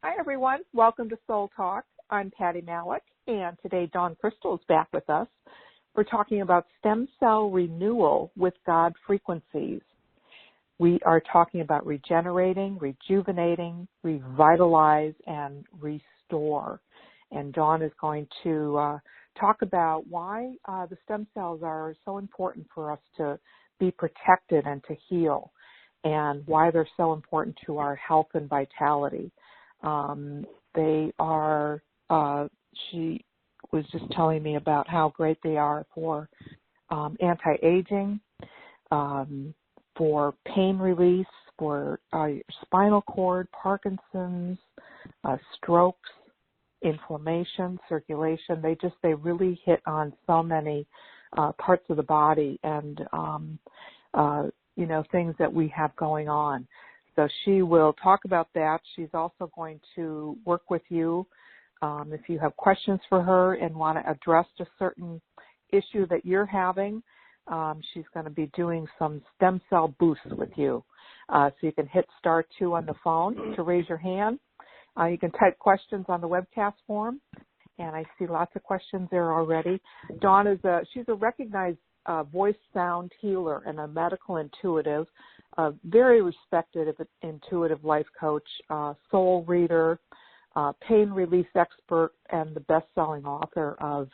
Hi, everyone. Welcome to Soul Talk. I'm Patty Malik, and today Dawn Crystal is back with us. We're talking about stem cell renewal with God frequencies. We are talking about regenerating, rejuvenating, revitalize, and restore. And Dawn is going to talk about why the stem cells are so important for us to be protected and to heal, and why they're so important to our health and vitality. They are, she was just telling me about how great they are for anti-aging, for pain release, for spinal cord, Parkinson's, strokes, inflammation, circulation. They really hit on so many parts of the body and, things that we have going on. So she will talk about that. She's also going to work with you if you have questions for her and want to address a certain issue that you're having. She's going to be doing some stem cell boosts with you. So you can hit *2 on the phone to raise your hand. You can type questions on the webcast form, and I see lots of questions there already. Dawn she's a recognized voice sound healer and a medical intuitive, very respected intuitive life coach, soul reader, pain release expert, and the best-selling author of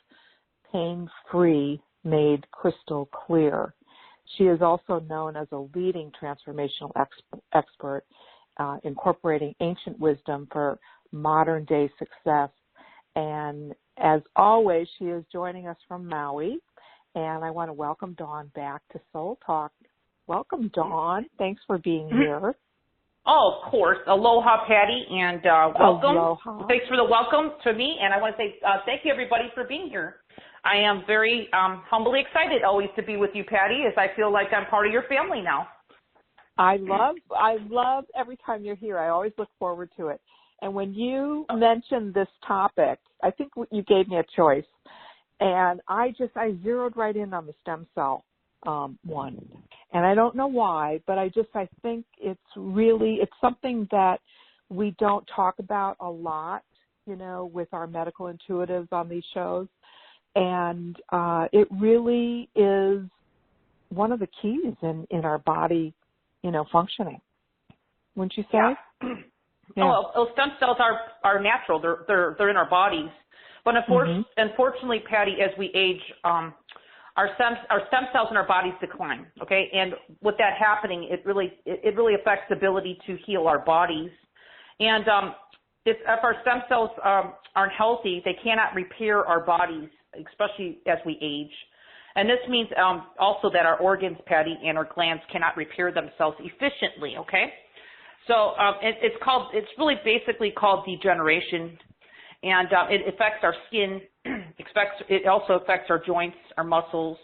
Pain Free Made Crystal Clear. She is also known as a leading transformational expert, incorporating ancient wisdom for modern-day success. And as always, she is joining us from Maui. And I want to welcome Dawn back to Soul Talk. Welcome, Dawn. Thanks for being here. Oh, of course. Aloha, Patty, and welcome. Aloha. Thanks for the welcome to me, and I want to say thank you, everybody, for being here. I am very humbly excited always to be with you, Patty, as I feel like I'm part of your family now. I love every time you're here. I always look forward to it. And when you mentioned this topic, I think you gave me a choice. And I zeroed right in on the stem cell one. And I don't know why, but I think it's something that we don't talk about a lot, with our medical intuitives on these shows. And it really is one of the keys in our body, functioning. Wouldn't you say? Yeah. Yeah. Well, stem cells are natural. They're in our bodies. But unfortunately, Patty, as we age, our stem cells in our bodies decline. Okay, and with that happening, it really affects the ability to heal our bodies. And if our stem cells aren't healthy, they cannot repair our bodies, especially as we age. And this means also that our organs, Patty, and our glands cannot repair themselves efficiently. Okay, so it's really basically called degeneration. And it affects our skin. It also affects our joints, our muscles,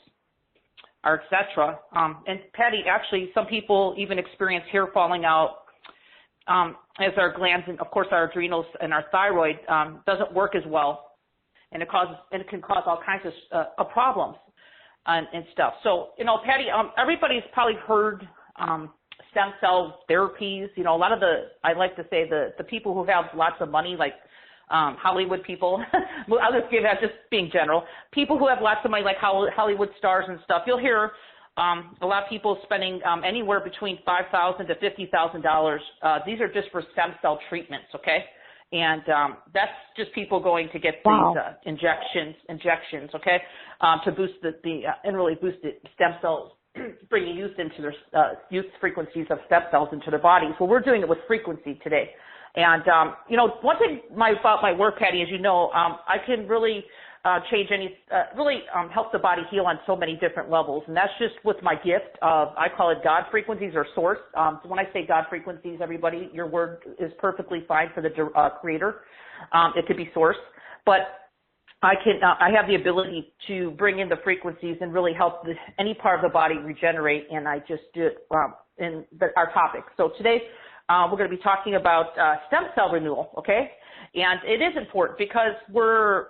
et cetera. And Patty, actually, some people even experience hair falling out as our glands and, of course, our adrenals and our thyroid doesn't work as well, and it can cause all kinds of problems and stuff. So, Patty, everybody's probably heard stem cell therapies. A lot of I like to say the people who have lots of money, like Hollywood people, I'll just give that just being general, people who have lots of money like Hollywood stars and stuff, you'll hear a lot of people spending anywhere between $5,000 to $50,000. These are just for stem cell treatments, okay? And that's just people going to get these injections, okay, to boost and really boost the stem cells, bringing youth into their youth frequencies of stem cells into their bodies. Well, we're doing it with frequency today. And, one thing about my work, Patty, as you know, I can really change help the body heal on so many different levels. And that's just with my gift of, I call it God frequencies or source. So when I say God frequencies, everybody, your word is perfectly fine for the creator. It could be source. But I have the ability to bring in the frequencies and really help any part of the body regenerate. And I just do it in our topic. So today, we're going to be talking about stem cell renewal, okay? And it is important because we're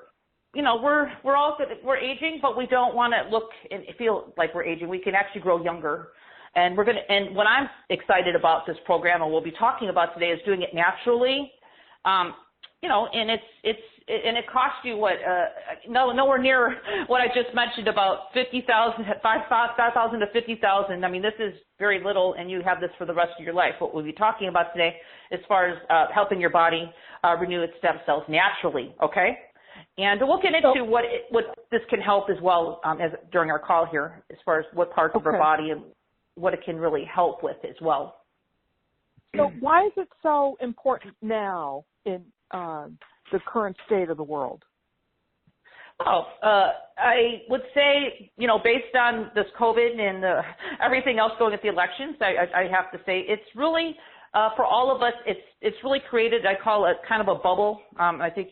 aging, but we don't want to look and feel like we're aging. We can actually grow younger. And what I'm excited about this program and we'll be talking about today is doing it naturally You know, and it costs you what, nowhere near what I just mentioned about 5,000 to 50,000. I mean, this is very little, and you have this for the rest of your life. What we'll be talking about today, as far as helping your body renew its stem cells naturally. Okay, and we'll get into what this can help as well as during our call here, as far as what parts of our body and what it can really help with as well. So, why is it so important now in the current state of the world? Oh, I would say, you know, based on this COVID and everything else going at the elections, I have to say it's really, for all of us, it's really created, I call it kind of a bubble. I think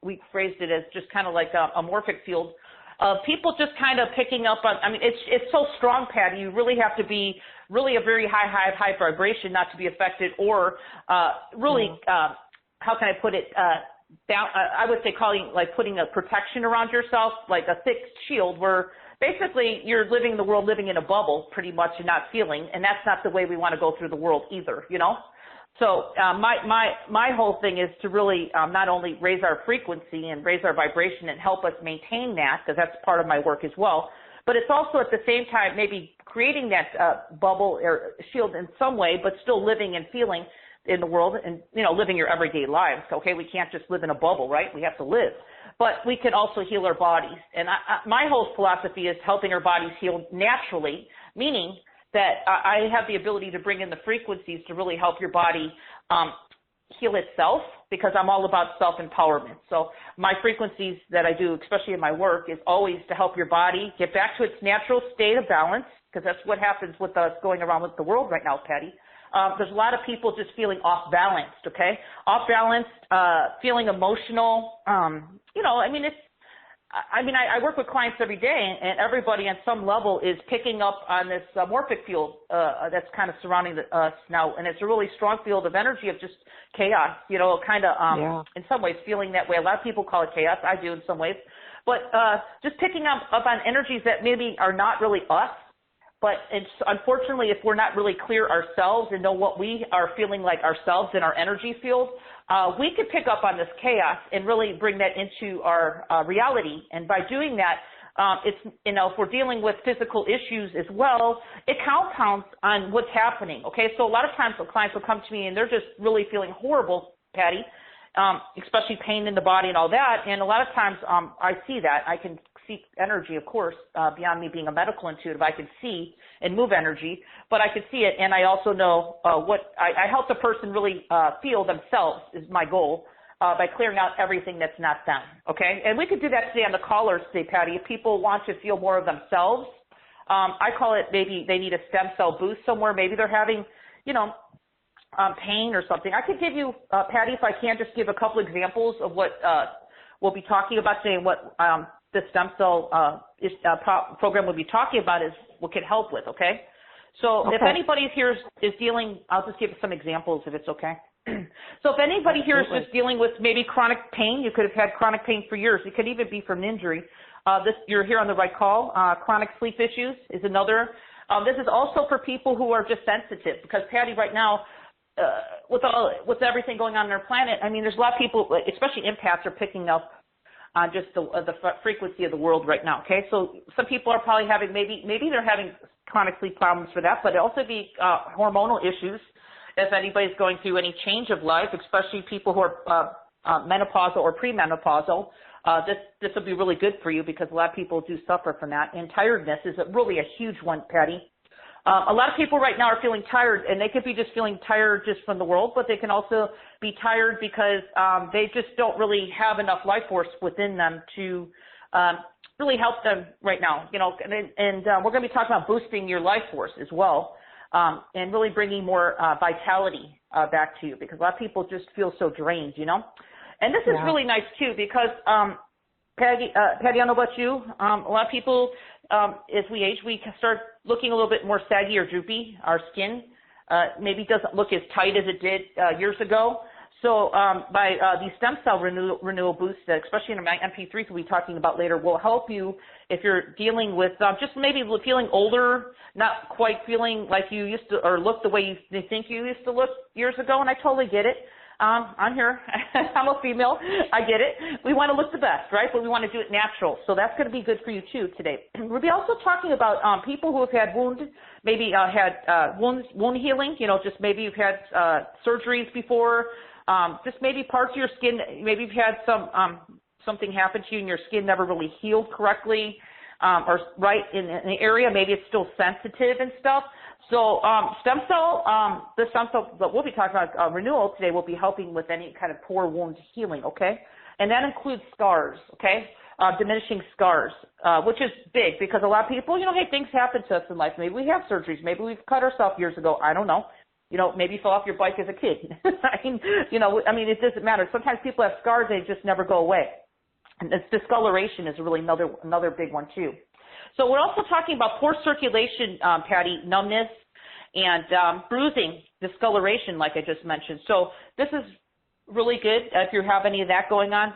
we phrased it as just kind of like a morphic field of people just kind of picking up on, I mean, it's so strong, Patty, you really have to be really a very high vibration not to be affected, or really, how can I put it, I would say putting a protection around yourself, like a thick shield where basically you're living the world living in a bubble pretty much and not feeling, and that's not the way we want to go through the world either, you know? So my whole thing is to really not only raise our frequency and raise our vibration and help us maintain that, because that's part of my work as well, but it's also at the same time maybe creating that bubble or shield in some way, but still living and feeling in the world and, you know, living your everyday lives. Okay, we can't just live in a bubble, right? We have to live. But we can also heal our bodies. And my whole philosophy is helping our bodies heal naturally, meaning that I have the ability to bring in the frequencies to really help your body heal itself, because I'm all about self-empowerment. So my frequencies that I do, especially in my work, is always to help your body get back to its natural state of balance, because that's what happens with us going around with the world right now, Patty. There's a lot of people just feeling off-balanced, okay? Off-balanced, feeling emotional. You know, I mean, I work with clients every day, and everybody on some level is picking up on this morphic field that's kind of surrounding us now, and it's a really strong field of energy of just chaos, you know, kind of in some ways feeling that way. A lot of people call it chaos. I do in some ways. But just picking up on energies that maybe are not really us. But it's, unfortunately, if we're not really clear ourselves and know what we are feeling like ourselves in our energy field, we could pick up on this chaos and really bring that into our reality. And by doing that, it's, you know, if we're dealing with physical issues as well, it compounds on what's happening. Okay, so a lot of times the clients will come to me and they're just really feeling horrible, Patty, especially pain in the body and all that. And a lot of times I see that. I can see energy, of course, beyond me being a medical intuitive. I can see and move energy, but I can see it, and I also know what I help the person really feel themselves is my goal by clearing out everything that's not them, okay? And we could do that today on the callers today, Patty. If people want to feel more of themselves, I call it maybe they need a stem cell boost somewhere. Maybe they're having, you know, pain or something. I could give you, Patty, if I can, just give a couple examples of what we'll be talking about today and what the stem cell program we'll be talking about is what can help with, okay? So if anybody here is dealing, I'll just give some examples if it's okay. So if anybody here is just dealing with maybe chronic pain, you could have had chronic pain for years. It could even be from an injury. You're here on the right call. Chronic sleep issues is another. This is also for people who are just sensitive, because Patty, right now, with everything going on in our planet, I mean, there's a lot of people, especially empaths, are picking up on just the frequency of the world right now, okay? So some people are probably having, maybe they're having chronic sleep problems for that, but it also be hormonal issues if anybody's going through any change of life, especially people who are menopausal or premenopausal. This will be really good for you, because a lot of people do suffer from that. And tiredness is really a huge one, Patty. A lot of people right now are feeling tired, and they could be just feeling tired just from the world, but they can also be tired because they just don't really have enough life force within them to really help them right now. You know, and we're going to be talking about boosting your life force as well, and really bringing more vitality back to you, because a lot of people just feel so drained, you know. And this is really nice too, because Patty, I don't know about you. A lot of people, as we age, we can start looking a little bit more saggy or droopy. Our skin maybe doesn't look as tight as it did years ago. So by these stem cell renewal boosts, especially in my MP3s we'll be talking about later, will help you if you're dealing with just maybe feeling older, not quite feeling like you used to, or look the way you think you used to look years ago. And I totally get it. I'm here. I'm a female. I get it. We want to look the best, right? But we want to do it natural. So that's going to be good for you too today. We'll be also talking about people who have had wound healing. You know, just maybe you've had surgeries before. Just maybe parts of your skin. Maybe you've had something happen to you and your skin never really healed correctly, or right in the area. Maybe it's still sensitive and stuff. So stem cell that we'll be talking about, Renewal today, will be helping with any kind of poor wound healing, okay? And that includes scars, okay? Diminishing scars, which is big because a lot of people, you know, hey, things happen to us in life. Maybe we have surgeries. Maybe we've cut ourselves years ago. I don't know. You know, maybe you fell off your bike as a kid. I mean, it doesn't matter. Sometimes people have scars, they just never go away. And this discoloration is really another big one too. So we're also talking about poor circulation, Patty, numbness, and bruising, discoloration, like I just mentioned. So this is really good. If you have any of that going on,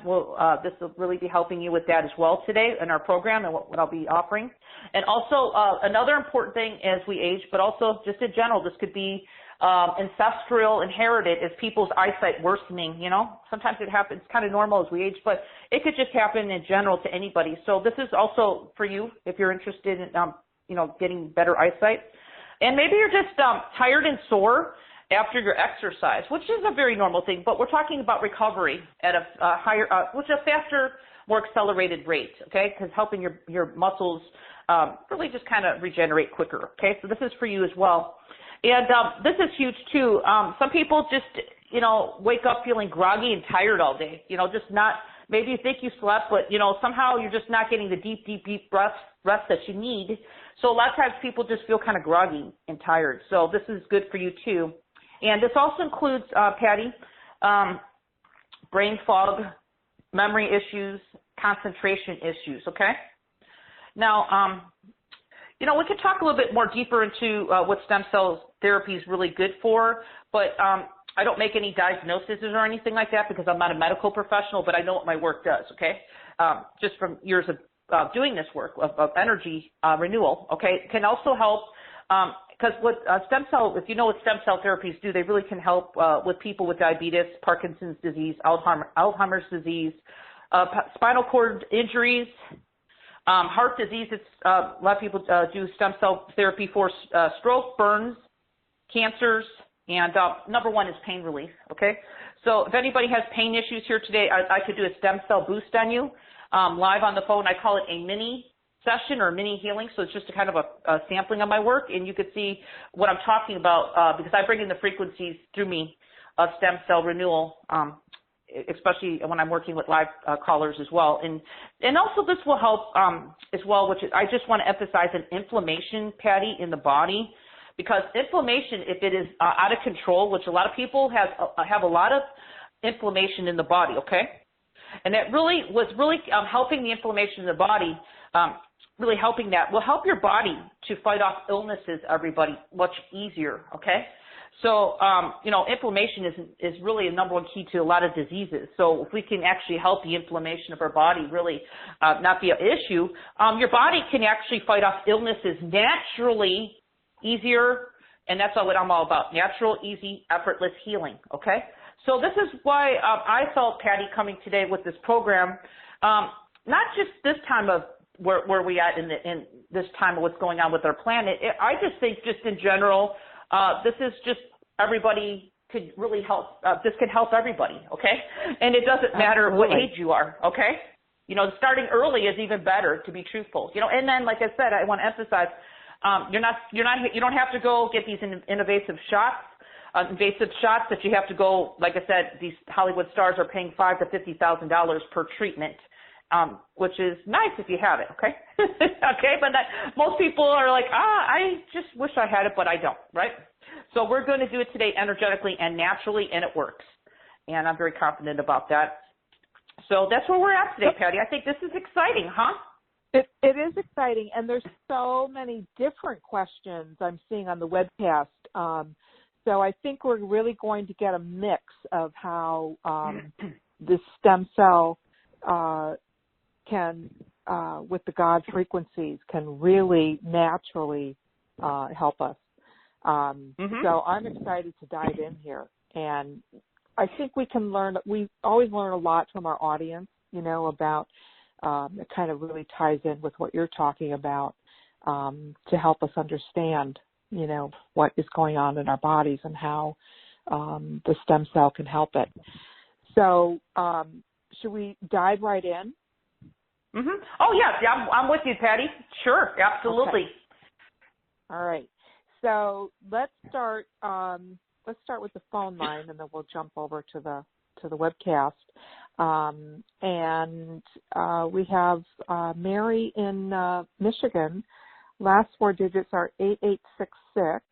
this will really be helping you with that as well today in our program and what I'll be offering. And also another important thing as we age, but also just in general, this could be ancestral, inherited, is people's eyesight worsening. You know, sometimes it happens kind of normal as we age, but it could just happen in general to anybody. So this is also for you if you're interested in, getting better eyesight. And maybe you're just tired and sore after your exercise, which is a very normal thing, but we're talking about recovery at a faster, more accelerated rate, okay, because helping your muscles really just kind of regenerate quicker, okay? So this is for you as well. And this is huge, too. Some people just, wake up feeling groggy and tired all day, just not, maybe you think you slept, but, somehow you're just not getting the deep, deep, deep rest that you need. So a lot of times people just feel kind of groggy and tired. So this is good for you, too. And this also includes, Patty, brain fog, memory issues, concentration issues, okay? Now, we could talk a little bit more deeper into what stem cell therapy is really good for, but I don't make any diagnoses or anything like that because I'm not a medical professional, but I know what my work does, okay? Just from years of doing this work of energy renewal, okay? It can also help because what stem cell, if you know what stem cell therapies do, they really can help with people with diabetes, Parkinson's disease, Alzheimer's disease, spinal cord injuries, heart disease. A lot of people do stem cell therapy for stroke, burns, cancers, and number one is pain relief, okay? So if anybody has pain issues here today, I could do a stem cell boost on you live on the phone. I call it a mini session or mini healing, so it's just a kind of a sampling of my work, and you could see what I'm talking about because I bring in the frequencies through me of stem cell renewal, especially when I'm working with live callers as well. And also this will help as well, which is, I just want to emphasize an inflammation, Patty, in the body, because inflammation, if it is out of control, which a lot of people have a lot of inflammation in the body, okay? And that really was helping the inflammation in the body, really helping that will help your body to fight off illnesses, everybody, much easier, okay? So, inflammation is really a number one key to a lot of diseases. So if we can actually help the inflammation of our body really not be an issue, your body can actually fight off illnesses naturally easier, and that's what I'm all about, natural, easy, effortless healing, okay? So this is why I felt, Patty, coming today with this program, not just this time of where we at in this time of what's going on with our planet. I just think just in general, this is just everybody could really help. This can help everybody, okay? And it doesn't matter what age you are, okay? Starting early is even better, to be truthful. And then, like I said, I want to emphasize, you don't have to go get these invasive shots that you have to go. Like I said, these Hollywood stars are paying $5,000 to $50,000 per treatment. Which is nice if you have it, okay? Okay, but most people are like, I just wish I had it, but I don't, right? So we're going to do it today energetically and naturally, and it works. And I'm very confident about that. So that's where we're at today, Patty. I think this is exciting, huh? It is exciting, and there's so many different questions I'm seeing on the webcast. So I think we're really going to get a mix of how the stem cell can, with the God frequencies, can really naturally help us. So I'm excited to dive in here. And I think we always learn a lot from our audience, about, it kind of really ties in with what you're talking about, to help us understand, what is going on in our bodies and how the stem cell can help it. So should we dive right in? Mm-hmm. Oh, yeah, I'm with you, Patty. Sure, absolutely. Okay. All right. So let's start with the phone line, and then we'll jump over to the webcast. And we have Mary in Michigan. Last four digits are 8866.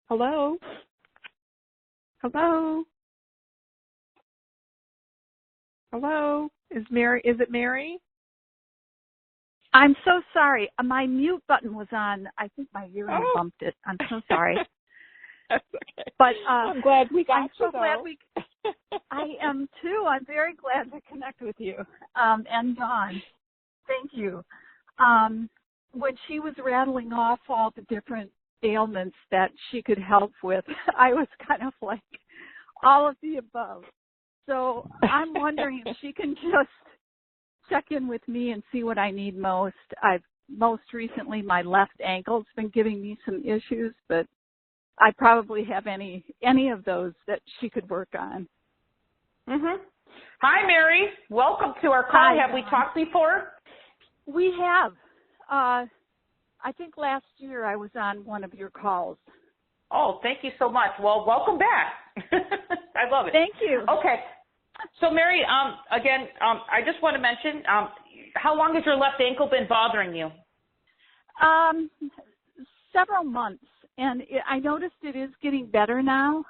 Hello? Hello? Hello? Is it Mary? I'm so sorry. My mute button was on. I think my hearing bumped it. I'm so sorry. That's okay. But I'm glad we got I'm so you, glad though. I am too. I'm very glad to connect with you. And Dawn, thank you. When she was rattling off all the different ailments that she could help with, I was kind of like all of the above. So I'm wondering if she can just check in with me and see what I need most. Most recently, my left ankle's been giving me some issues, but I probably have any of those that she could work on. Mm-hmm. Hi, Mary. Welcome to our call. Hi, have we talked before? We have. I think last year I was on one of your calls. Oh, thank you so much. Well, welcome back. I love it. Thank you. Okay. So, Mary, again, I just want to mention, how long has your left ankle been bothering you? Several months, and I noticed it is getting better now,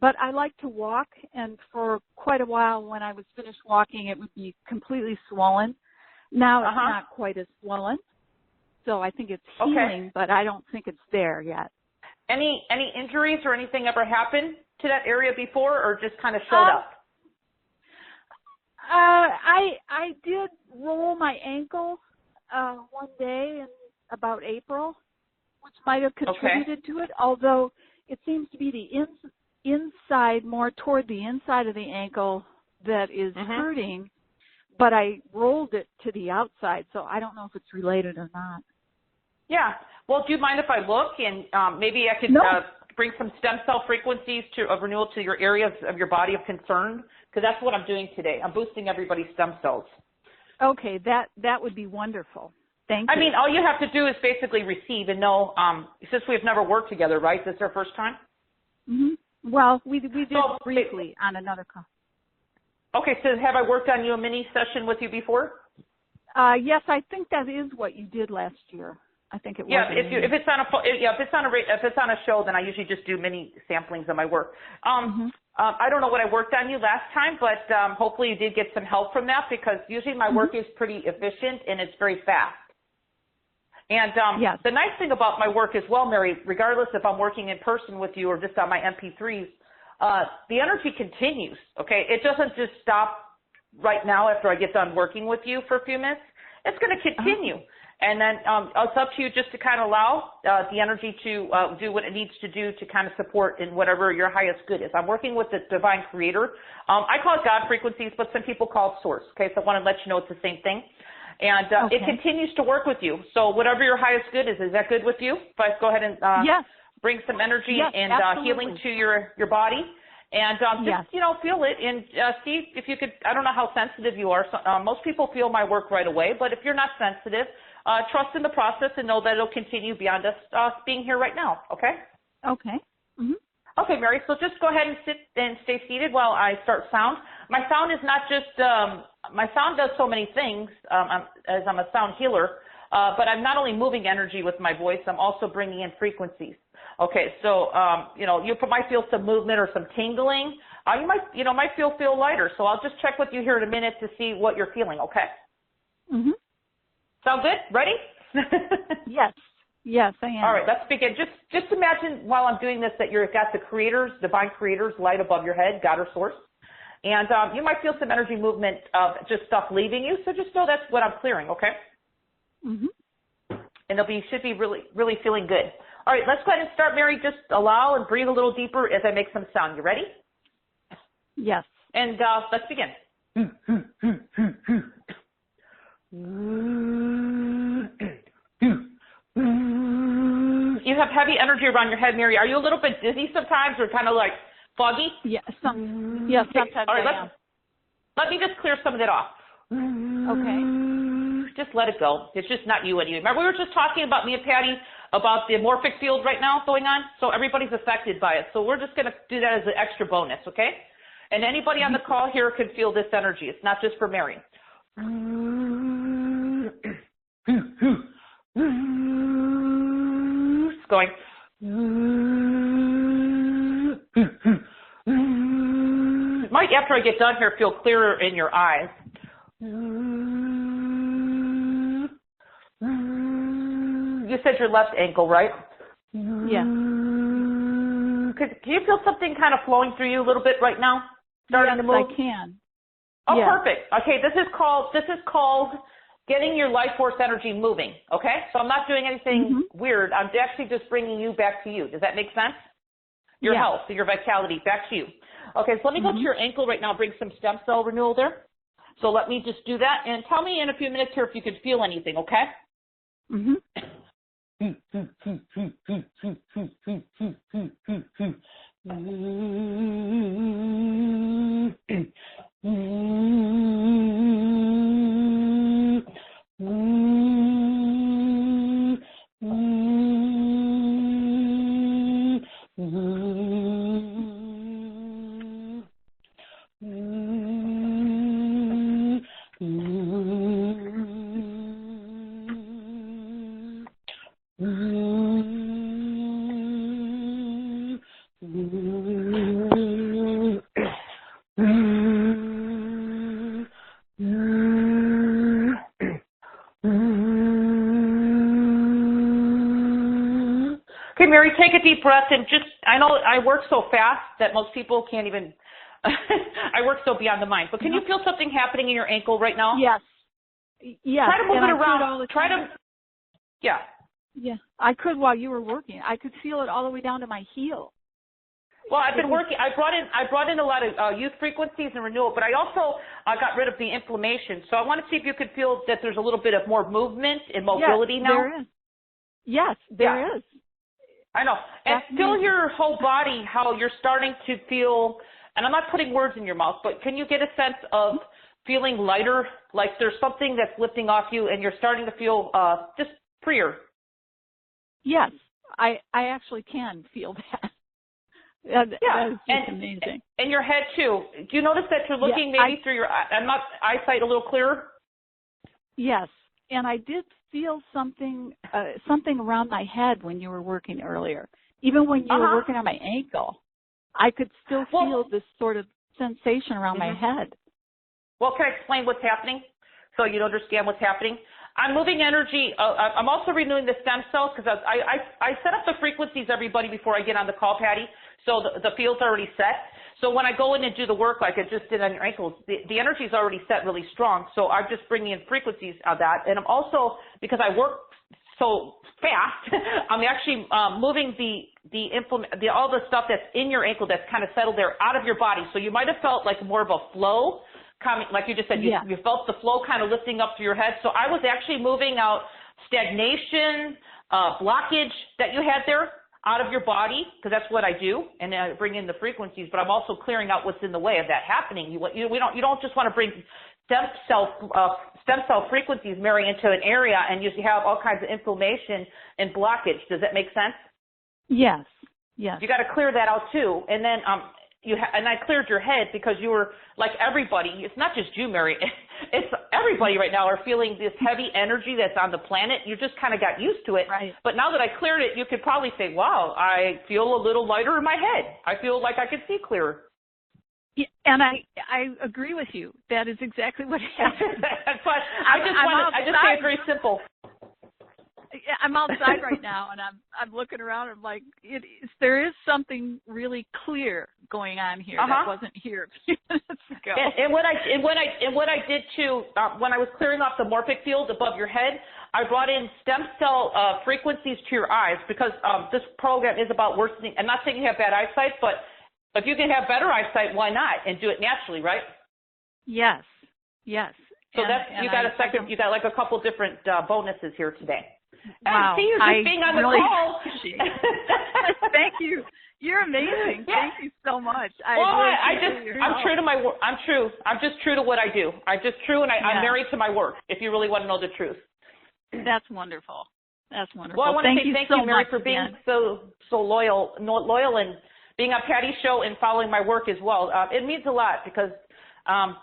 but I like to walk, and for quite a while when I was finished walking, it would be completely swollen. Now it's not quite as swollen, so I think it's healing, but I don't think it's there yet. Any injuries or anything ever happened to that area before, or just kind of showed up? I did roll my ankle one day in about April, which might have contributed to it, although it seems to be the inside, more toward the inside of the ankle that is hurting, but I rolled it to the outside, so I don't know if it's related or not. Yeah. Well, do you mind if I look, and maybe I could bring some stem cell frequencies of renewal to your areas of your body of concern? Because that's what I'm doing today. I'm boosting everybody's stem cells. Okay, that would be wonderful. Thank you. I mean, all you have to do is basically receive and know, since we've never worked together, right? This is our first time? Mm-hmm. Well, we did briefly on another call. Okay, so have I worked on a mini session with you before? Yes, I think that is what you did last year. I think it was. Yeah, if it's on a show, then I usually just do mini samplings of my work. I don't know what I worked on you last time, but hopefully you did get some help from that, because usually my work is pretty efficient and it's very fast. And the nice thing about my work as well, Mary, regardless if I'm working in person with you or just on my MP3s, the energy continues, okay? It doesn't just stop right now after I get done working with you for a few minutes. It's going to continue. And then it's up to you just to kind of allow the energy to do what it needs to do to kind of support in whatever your highest good is. I'm working with the divine creator. I call it God frequencies, but some people call it source. Okay, so I want to let you know it's the same thing. And it continues to work with you. So whatever your highest good is that good with you? If I go ahead and bring some energy and healing to your body. And just, feel it and see if you could. I don't know how sensitive you are. So, most people feel my work right away, but if you're not sensitive, trust in the process and know that it'll continue beyond us being here right now, okay? Okay. Okay, Mary, so just go ahead and sit and stay seated while I start sound. My sound is not just, my sound does so many things, as I'm a sound healer, but I'm not only moving energy with my voice, I'm also bringing in frequencies. Okay, so, you might feel some movement or some tingling. You might feel lighter, so I'll just check with you here in a minute to see what you're feeling, okay? Sound good? Ready? Yes, I am. All right, let's begin. Just imagine while I'm doing this that you've got the divine creator's light above your head, God or source. And you might feel some energy movement of just stuff leaving you, so just know that's what I'm clearing, okay? And should be really, really feeling good. All right, let's go ahead and start, Mary. Just allow and breathe a little deeper as I make some sound. You ready? Yes. And let's begin. You have heavy energy around your head, Mary. Are you a little bit dizzy sometimes or kind of like foggy? Yeah, sometimes All right, I am. Let me just clear some of that off. Okay. Just let it go. It's just not you anymore. Remember, we were just talking about, me and Patty, about the morphic field right now going on? So everybody's affected by it. So we're just going to do that as an extra bonus, okay? And anybody on the call here can feel this energy. It's not just for Mary. It's going. It might, after I get done here, feel clearer in your eyes. You said your left ankle, right? Yeah. Can you feel something kind of flowing through you a little bit right now? Starting to move? I can. Oh, yeah. Perfect. Okay, this is called getting your life force energy moving, okay? So I'm not doing anything weird. I'm actually just bringing you back to you. Does that make sense? Your health, your vitality, back to you. Okay, so let me go to your ankle right now, bring some stem cell renewal there. So let me just do that, and tell me in a few minutes here if you can feel anything, okay? Okay, Mary, take a deep breath and just, I know I work so fast that most people can't even, I work so beyond the mind, but can you feel something happening in your ankle right now? Yes. Yes. Try to move it around. Yeah. Yeah, I could while you were working. I could feel it all the way down to my heel. Well, I've been working. I brought in a lot of youth frequencies and renewal, but I also got rid of the inflammation. So I want to see if you could feel that there's a little bit of more movement and mobility now. There is. Yes, there is. I know. And feel your whole body, how you're starting to feel, and I'm not putting words in your mouth, but can you get a sense of feeling lighter, like there's something that's lifting off you and you're starting to feel just freer? Yes, I actually can feel that. That is just amazing. And your head too. Do you notice that you're looking maybe through your eyesight a little clearer? Yes, and I did feel something around my head when you were working earlier. Even when you were working on my ankle, I could still feel this sort of sensation around my head. Well, can I explain what's happening so you understand what's happening? I'm moving energy. I'm also renewing the stem cells because I set up the frequencies, everybody, before I get on the call, Patty. So the field's already set. So when I go in and do the work like I just did on your ankles, the energy's already set really strong. So I'm just bringing in frequencies of that. And I'm also, because I work so fast, I'm actually moving all the stuff that's in your ankle that's kind of settled there out of your body. So you might have felt like more of a flow coming, like you just said, you felt the flow kind of lifting up through your head. So I was actually moving out stagnation, blockage that you had there out of your body, because that's what I do, and then I bring in the frequencies, but I'm also clearing out what's in the way of that happening. You don't just want to bring stem cell frequencies, Mary, into an area and you have all kinds of inflammation and blockage. Does that make sense? Yes. Yes. You got to clear that out too, and then and I cleared your head because you were like everybody. It's not just you, Mary. It's everybody right now are feeling this heavy energy that's on the planet. You just kind of got used to it. Right. But now that I cleared it, you could probably say, wow, I feel a little lighter in my head. I feel like I can see clearer. Yeah, and I agree with you. That is exactly what happened. But I just say it's very simple. I'm outside right now, and I'm looking around. And I'm like, there is something really clear going on here that wasn't here a few minutes ago. And what I did too, when I was clearing off the morphic field above your head, I brought in stem cell frequencies to your eyes because this program is about worsening. I'm not saying you have bad eyesight, but if you can have better eyesight, why not? And do it naturally, right? Yes. Yes. So you got like a couple different bonuses here today. Wow. And see you just being on the call. Thank you. You're amazing. Yeah. Thank you so much. I'm true to my work. I'm just true to what I do. I'm married to my work, if you really want to know the truth. That's wonderful. That's wonderful. Well, I want to say thank you, Mary, for being again. so loyal and being on Patty's show and following my work as well. It means a lot because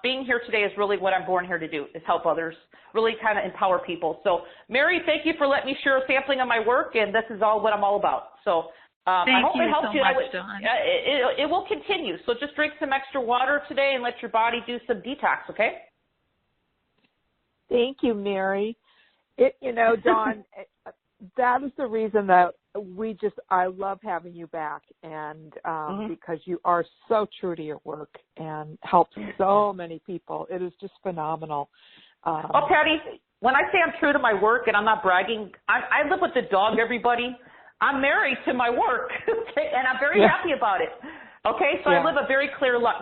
being here today is really what I'm born here to do, is help others, really kind of empower people. So, Mary, thank you for letting me share a sampling of my work, and this is what I'm all about. So I hope it helps you. It will continue. So just drink some extra water today and let your body do some detox, okay? Thank you, Mary. Dawn, that is the reason that I love having you back, and because you are so true to your work and help so many people. It is just phenomenal. Patty, when I say I'm true to my work and I'm not bragging, I live with the dog, everybody. I'm married to my work, and I'm very happy about it. Okay, so I live a very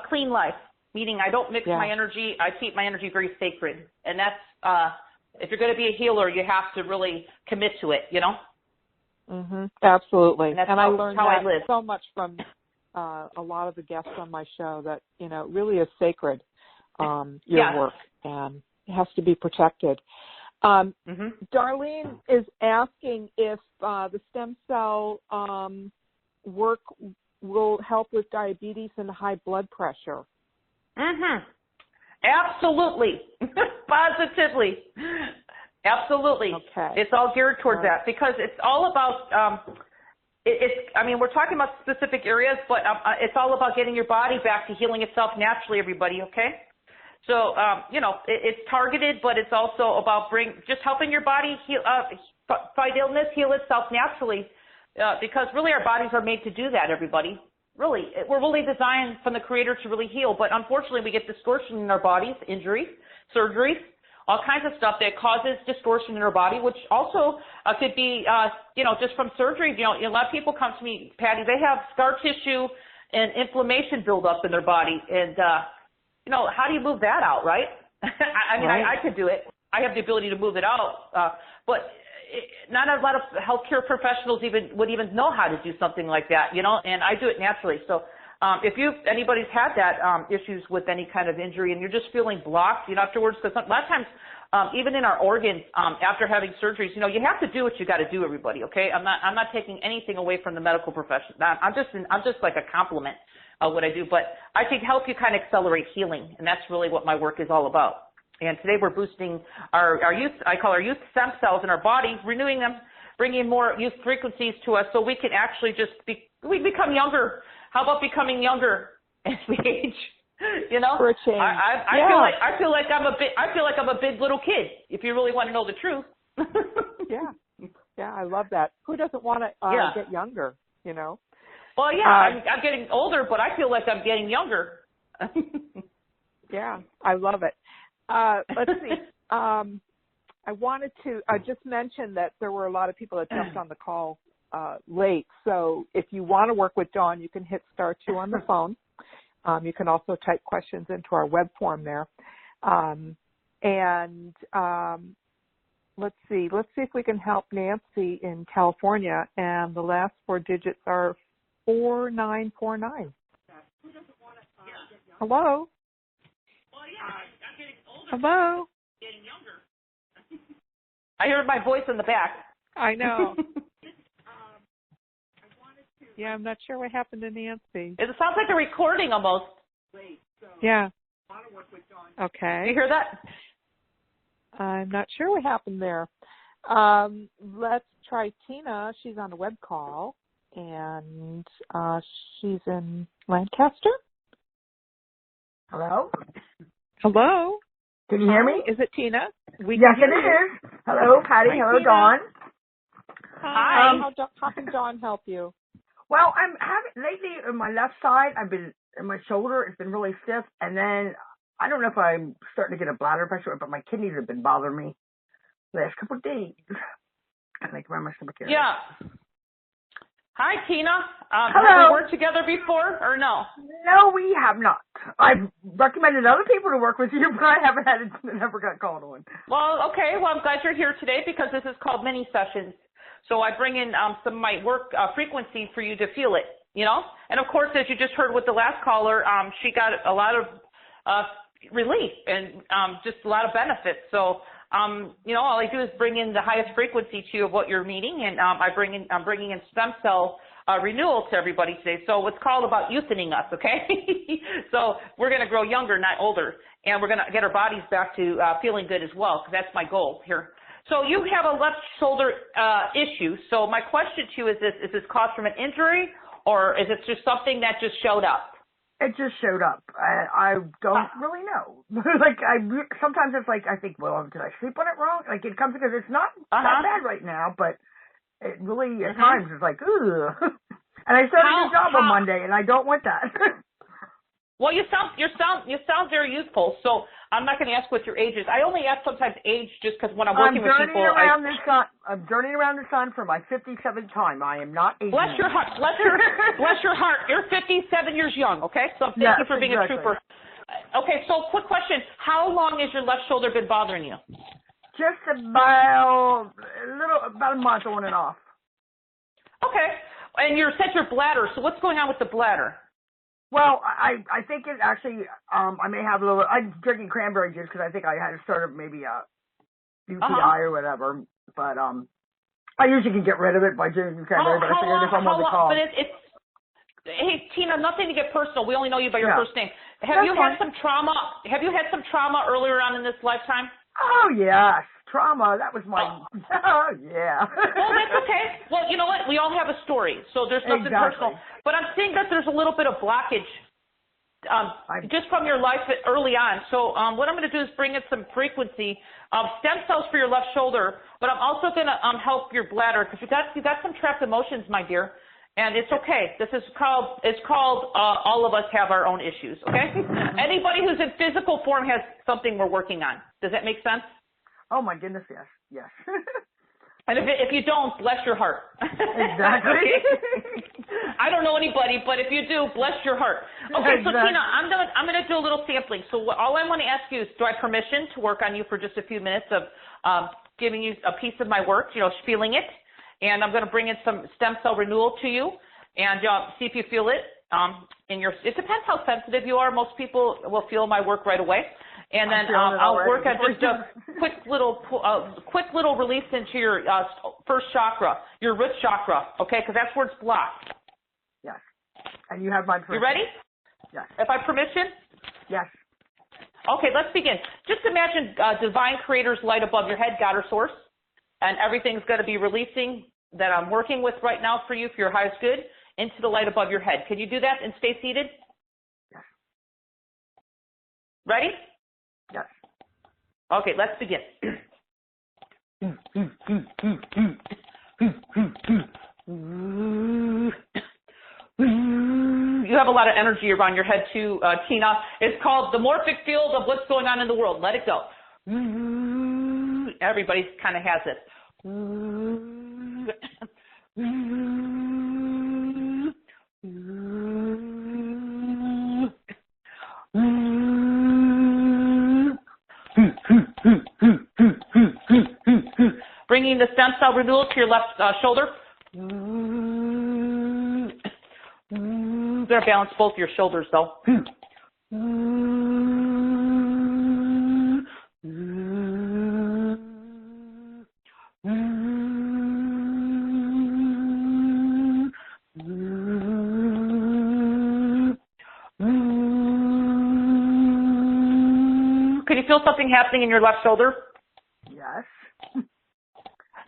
clean life, meaning I don't mix my energy. I keep my energy very sacred, and that's if you're going to be a healer, you have to really commit to it, you know? Absolutely. And I learned that so much from a lot of the guests on my show that, it really is sacred, your work, and it has to be protected. Darlene is asking if the stem cell work will help with diabetes and high blood pressure. Absolutely. Positively. Absolutely. Okay. It's all geared towards that because it's all about, we're talking about specific areas, but it's all about getting your body back to healing itself naturally, everybody, okay? So, it's targeted, but it's also about just helping your body fight illness, heal itself naturally, because really our bodies are made to do that, everybody. Really, we're really designed from the Creator to really heal, but unfortunately we get distortion in our bodies, injuries, surgeries, all kinds of stuff that causes distortion in our body, which also could be, just from surgery. A lot of people come to me, Patty, they have scar tissue and inflammation build up in their body, and how do you move that out, right? I could do it. I have the ability to move it out, but not a lot of healthcare professionals would even know how to do something like that, and I do it naturally. So if anybody's had that issues with any kind of injury and you're just feeling blocked, afterwards, because a lot of times, even in our organs, after having surgeries, you have to do what you got to do, everybody, okay? I'm not taking anything away from the medical profession. I'm just like a compliment of what I do, but I can help you kind of accelerate healing, and that's really what my work is all about. And today we're boosting our youth, I call our youth stem cells in our body, renewing them, bringing more youth frequencies to us so we can actually we become younger. How about becoming younger as we age? For a change. I feel like I'm a big little kid, if you really want to know the truth. Yeah, I love that. Who doesn't want to get younger, Well, yeah, I'm getting older, but I feel like I'm getting younger. Yeah, I love it. Let's see. I wanted to just mention that there were a lot of people that jumped on the call late. So if you want to work with Dawn, you can hit *2 on the phone. You can also type questions into our web form there. Let's see if we can help Nancy in California. And the last 4 digits are 4949. Hello? Well, yeah, I'm getting older. Hello? Getting younger. I heard my voice in the back. I know. Yeah, I'm not sure what happened to Nancy. It sounds like a recording almost. Yeah. Do Okay. you hear that? I'm not sure what happened there. Let's try Tina. She's on a web call, and she's in Lancaster. Hello? Hello? Can you hear me? Is it Tina? Yes, it is. Hello, Patty. Hi, hello, Tina. Dawn. Hi. How can Dawn help you? Well, I'm having lately on my left side. I've been in my shoulder. It's been really stiff, and then I don't know if I'm starting to get a bladder infection, but my kidneys have been bothering me the last couple of days. I think around my stomach area. Yeah. Hi, Tina. Hello. Have we worked together before or no? No, we have not. I've recommended other people to work with you, but I haven't had it. Never got called on. Well, okay. Well, I'm glad you're here today because this is called mini sessions. So I bring in some of my work frequency for you to feel it, you know? And of course, as you just heard with the last caller, she got a lot of relief and just a lot of benefits. So, you know, all I do is bring in the highest frequency to you of what you're needing, and I'm bringing in stem cell renewal to everybody today. So it's called about youthening us, okay? So we're going to grow younger, not older, and we're going to get our bodies back to feeling good as well, because that's my goal here. So you have a left shoulder issue. So my question to you is this caused from an injury, or is it just something that just showed up? It just showed up. I don't really know. Sometimes it's like, I think, well, did I sleep on it wrong? Like, it comes because it's not that bad right now, but it really, at times, it's like, ugh. And I started a new job on Monday, and I don't want that. Well, you sound very youthful, so I'm not going to ask what your age is. I only ask sometimes age just because when I'm working with people, I'm journeying around the sun for my 57th time. I am not 80. Bless your heart. Bless your heart. You're 57 years young, okay? So thank you for being a trooper. Okay, so quick question. How long has your left shoulder been bothering you? Just about a month on and off. Okay. And you said your bladder. So what's going on with the bladder? Well, I think it actually, I may have a little, I'm drinking cranberry juice because I think I had started maybe a UTI or whatever, but I usually can get rid of it by drinking cranberry, but I figured if I'm on the call. But hey, Tina, nothing to get personal. We only know you by your first name. Have you had some trauma? Have you had some trauma earlier on in this lifetime? Oh, yes. Trauma. That was my, oh, yeah. Well, that's okay. Well, you know what? We all have a story, so there's nothing personal. But I'm seeing that there's a little bit of blockage just from your life early on. So what I'm going to do is bring in some frequency of stem cells for your left shoulder, but I'm also going to help your bladder because you got some trapped emotions, my dear. And it's okay. It's called all of us have our own issues, okay? Anybody who's in physical form has something we're working on. Does that make sense? Oh, my goodness, yes. And if you don't, bless your heart. Exactly. I don't know anybody, but if you do, bless your heart. Okay, so Tina, I'm going to do a little sampling. So all I want to ask you is, do I have permission to work on you for just a few minutes of giving you a piece of my work, feeling it? And I'm going to bring in some stem cell renewal to you and see if you feel it. It depends how sensitive you are. Most people will feel my work right away. And then I'll work on just a quick little release into your first chakra, your root chakra, okay? Because that's where it's blocked. Yes. And you have my permission. You ready? Yes. Have I permission? Yes. Okay, let's begin. Just imagine divine creator's light above your head, God or source, and everything's going to be releasing that I'm working with right now for you for your highest good into the light above your head. Can you do that and stay seated? Yes. Ready? Yes. Okay, let's begin. You have a lot of energy around your head too, Tina. It's called the morphic field of what's going on in the world. Let it go. Everybody kind of has it. Bringing the stem cell renewal to your left shoulder. Better balance both your shoulders, though. Can you feel something happening in your left shoulder? Yes.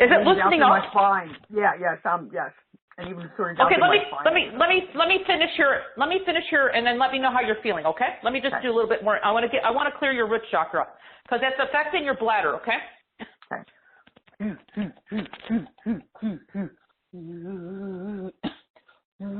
Is it loosening up? My spine. Yes. Yes. And even sort of down okay, my spine. let me finish here, and then let me know how you're feeling. Okay, let me just do a little bit more. I want to clear your root chakra because that's affecting your bladder. Okay. Okay,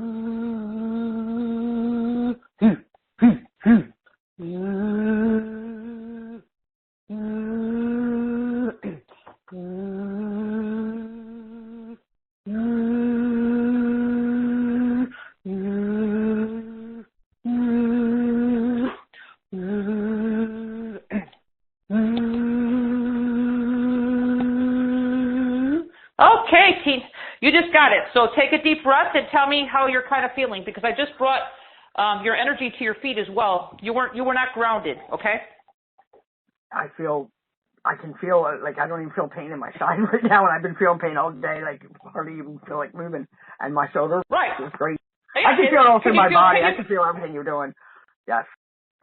Tina, you just got it. So take a deep breath and tell me how you're kind of feeling, because I just brought your energy to your feet as well. You were not grounded, okay? I can feel like I don't even feel pain in my side right now, and I've been feeling pain all day. Like hardly even feel like moving, and my shoulder is great. Yeah, I can feel it all through my body. I can feel everything you're doing. Yes,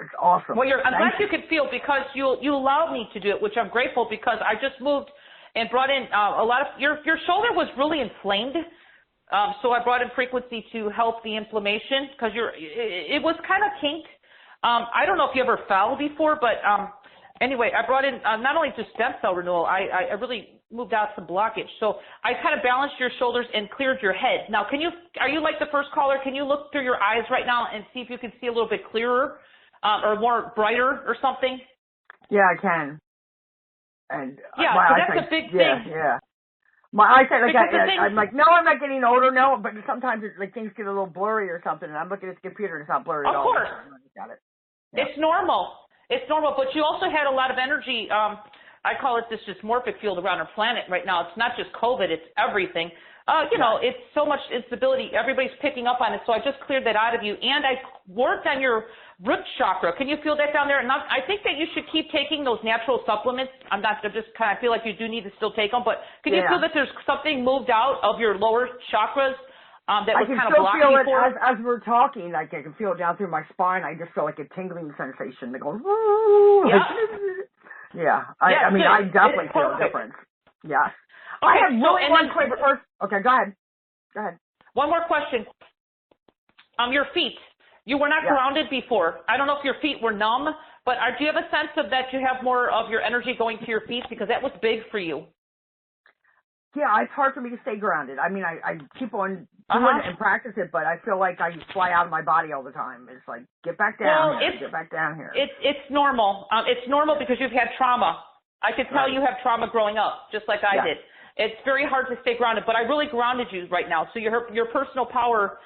it's awesome. Well, I'm glad you can feel, because you allowed me to do it, which I'm grateful, because I just moved and brought in a lot of your shoulder was really inflamed. So I brought in frequency to help the inflammation, because it was kind of kinked. I don't know if you ever fell before, but anyway, I brought in not only just stem cell renewal, I really moved out some blockage. So I kind of balanced your shoulders and cleared your head. Now, are you like the first caller? Can you look through your eyes right now and see if you can see a little bit clearer or more brighter or something? Yeah, I can. And yeah, my so eyesight, that's a big thing. Yeah. My eyesight, like I'm like, no, I'm not getting older, no. But sometimes things get a little blurry or something, and I'm looking at the computer and it's not blurry at all. Of course. Got it. Yeah. It's normal. It's normal, but you also had a lot of energy. I call it this dysmorphic field around our planet right now. It's not just COVID, it's everything. It's so much instability. Everybody's picking up on it, so I just cleared that out of you. And I worked on your root chakra. Can you feel that down there? And I think that you should keep taking those natural supplements. I feel like you do need to still take them, but can you feel that there's something moved out of your lower chakras that was kind of blocking before? I can still feel it as we're talking. Like I can feel it down through my spine. I just feel like a tingling sensation that goes, woo. Yeah. I mean, I definitely feel a difference. Yes. Okay, I have one quick first. Okay, go ahead. One more question. Your feet. You were not grounded before. I don't know if your feet were numb, but do you have a sense of that you have more of your energy going to your feet, because that was big for you? Yeah, it's hard for me to stay grounded. I mean, I keep on doing it and practice it, but I feel like I fly out of my body all the time. It's like, get back down here, get back down here. It's normal. It's normal because you've had trauma. I could tell you have trauma growing up, just like I did. It's very hard to stay grounded, but I really grounded you right now. So your personal power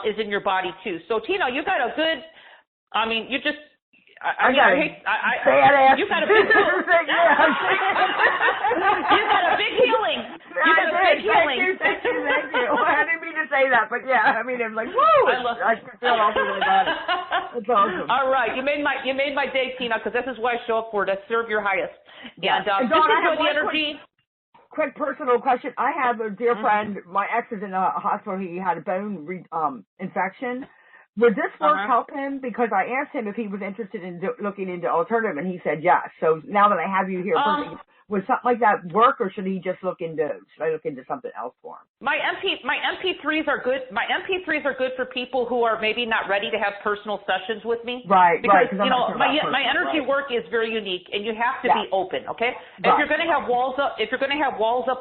is in your body too. So Tina, you got a good. I mean, you just. You got a big. You got a big healing. You got a big healing. Thank you. I didn't mean to say that, but yeah, I mean, it was like, woo! I feel all through my body. That's awesome. All right, you made my day, Tina, because this is what I show up for, to serve your highest. Yeah. And Dawn, just enjoy the energy. Quick personal question. I have a dear friend. My ex is in a hospital. He had a bone infection. Would this work help him? Because I asked him if he was interested in looking into alternative, and he said yes. So now that I have you here, would something like that work, or should I look into something else for him? My MP3s are good. My MP3s are good for people who are maybe not ready to have personal sessions with me. Right. Because my energy work is very unique, and you have to be open. Okay. If you're going to have walls up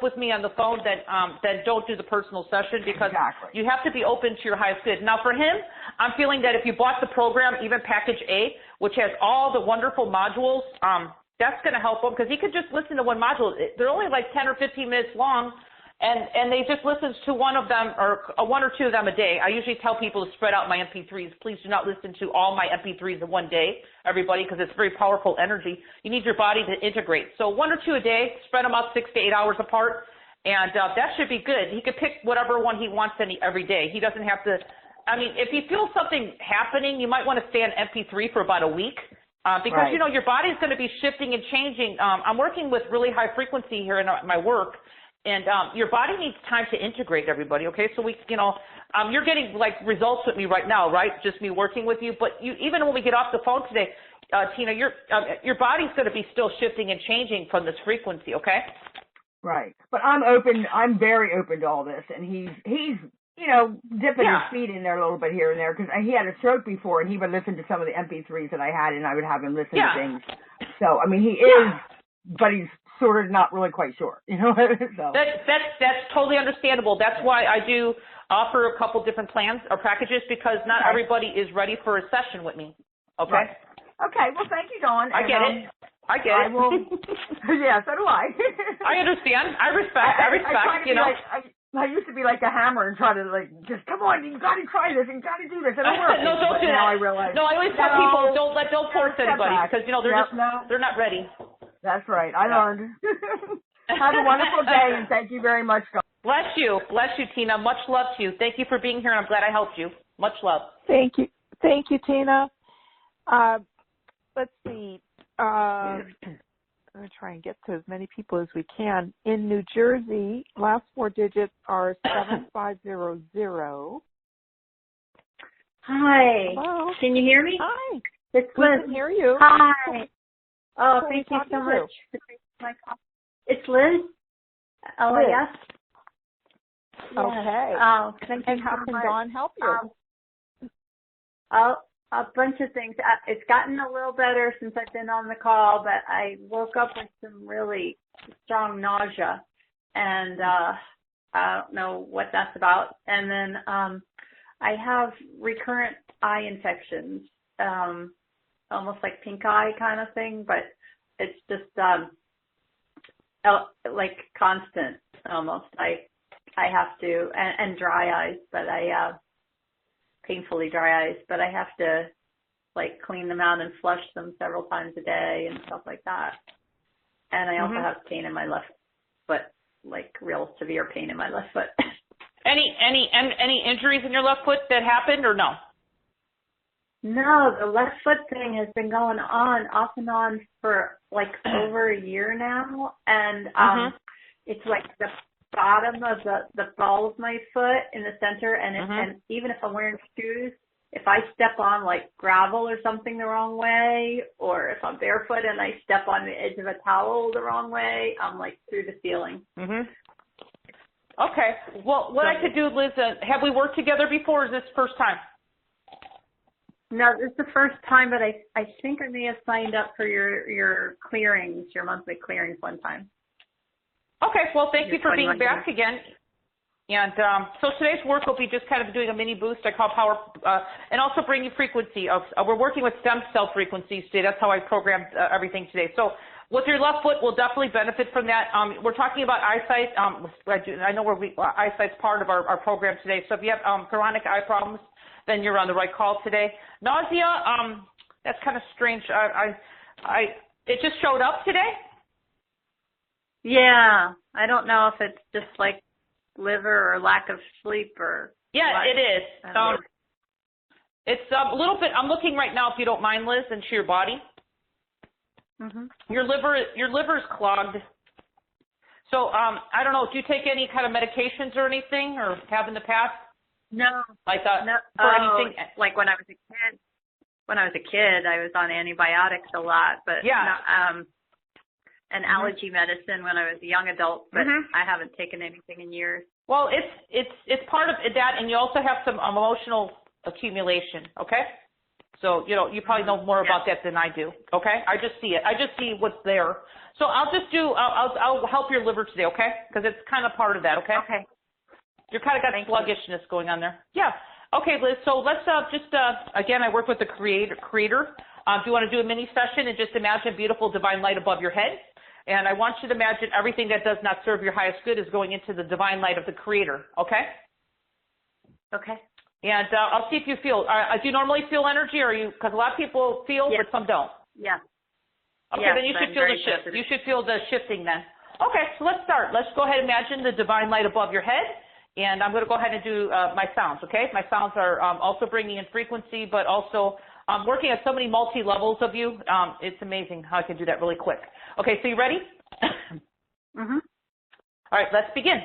with me on the phone, then don't do the personal session, because you have to be open to your highest good. Now for him, I'm feeling that if you bought the program, even package A, which has all the wonderful modules, that's going to help him, because he could just listen to one module. They're only like 10 or 15 minutes long, and they just listens to one of them or one or two of them a day. I usually tell people to spread out my MP3s. Please do not listen to all my MP3s in one day, everybody, because it's very powerful energy. You need your body to integrate. So 1 or 2 a day, spread them out 6 to 8 hours apart, and that should be good. He could pick whatever one he wants every day. He doesn't have to. I mean, if he feels something happening, you might want to stay on MP3 for about a week. Because, your body's going to be shifting and changing. I'm working with really high frequency here in my work, and your body needs time to integrate, everybody, okay? So you're getting, like, results with me right now, right? Just me working with you. But even when we get off the phone today, Tina, your body's going to be still shifting and changing from this frequency, okay? Right. But I'm open. I'm very open to all this, and he's dipping his feet in there a little bit here and there, because he had a stroke before, and he would listen to some of the MP3s that I had, and I would have him listen to things. So, I mean, he is, but he's sort of not really quite sure, So. That's totally understandable. That's why I do offer a couple different plans or packages because not everybody is ready for a session with me. Okay? Right. Okay, well, thank you, Dawn. I get it. I get it. Will, yeah, so do I. I understand. I respect, you know. I used to be like a hammer and try to just come on, you got to try this and got to do this. It'll work. No, don't do that. Now I realize. No, I always tell people don't force anybody because they're not ready. That's right. I learned. Have a wonderful day and thank you very much, Dawn. Bless you, Tina. Much love to you. Thank you for being here, and I'm glad I helped you. Much love. Thank you, Tina. Let's see. I'm going to try and get to as many people as we can. In New Jersey, last 4 digits are 7500. Hi. Hello. Can you hear me? Hi. It's We Liz. can hear you. Hi. Oh, Who thank you so to? much. It's Liz. L-I-S. Okay. Oh, thank you And how so can much. Dawn help you? A bunch of things. It's gotten a little better since I've been on the call, but I woke up with some really strong nausea, and I don't know what that's about. And then I have recurrent eye infections, almost like pink eye kind of thing, but it's just like constant almost. I have to, and dry eyes, but painfully dry eyes, but I have to clean them out and flush them several times a day and stuff like that. And I also have pain in my left foot, real severe pain in my left foot. Any injuries in your left foot that happened or no? No, the left foot thing has been going on off and on for over a year now, and it's the bottom of the ball of my foot in the center, and and even if I'm wearing shoes, if I step on gravel or something the wrong way, or if I'm barefoot and I step on the edge of a towel the wrong way, I'm through the ceiling. Okay. Well, what I could do, Liz, have we worked together before, or is this first time? No, this is the first time, but I think I may have signed up for your clearings, your monthly clearings one time. Okay, well, thank you for being back again. And so today's work will be just kind of doing a mini boost I call power, and also bringing frequency of, we're working with stem cell frequencies today. That's how I programmed everything today. So with your left foot, we'll definitely benefit from that. We're talking about eyesight. I know eyesight's part of our program today. So if you have chronic eye problems, then you're on the right call today. Nausea, that's kind of strange. It just showed up today? Yeah, I don't know if it's just liver or lack of sleep or. Yeah, what. it is. It's a little bit. I'm looking right now, if you don't mind, Liz, into your body. Your liver is clogged. So I don't know. Do you take any kind of medications or anything, or have in the past? No. No. For anything? When I was a kid. When I was a kid, I was on antibiotics a lot, but and allergy medicine when I was a young adult, but I haven't taken anything in years. Well, it's part of that, and you also have some emotional accumulation. Okay, so you probably know more about that than I do. Okay, I just see it. I just see what's there. So I'll help your liver today. Okay, because it's kind of part of that. Okay. Okay. You're kind of got sluggishness going on there. Yeah. Okay, Liz. So let's again, I work with the creator. Do you want to do a mini session and just imagine beautiful divine light above your head? And I want you to imagine everything that does not serve your highest good is going into the divine light of the Creator, okay? Okay. And I'll see if you feel. Do you normally feel energy, or because a lot of people feel, but some don't? Yeah. Okay, then you should feel the shift. You should feel the shifting then. Okay, so let's start. Let's go ahead and imagine the divine light above your head. And I'm going to go ahead and do my sounds, okay? My sounds are also bringing in frequency, but also working at so many multi-levels of you. It's amazing how I can do that really quick. Okay, so you ready? All right, let's begin.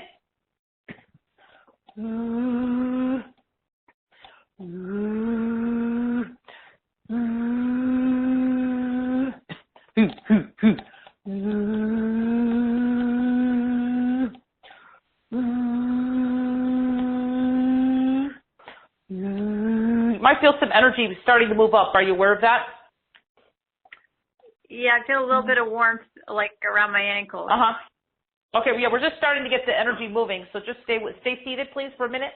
You might feel some energy starting to move up. Are you aware of that? Yeah, I feel a little bit of warmth around my ankles. Okay, yeah, we're just starting to get the energy moving. So just stay seated, please, for a minute.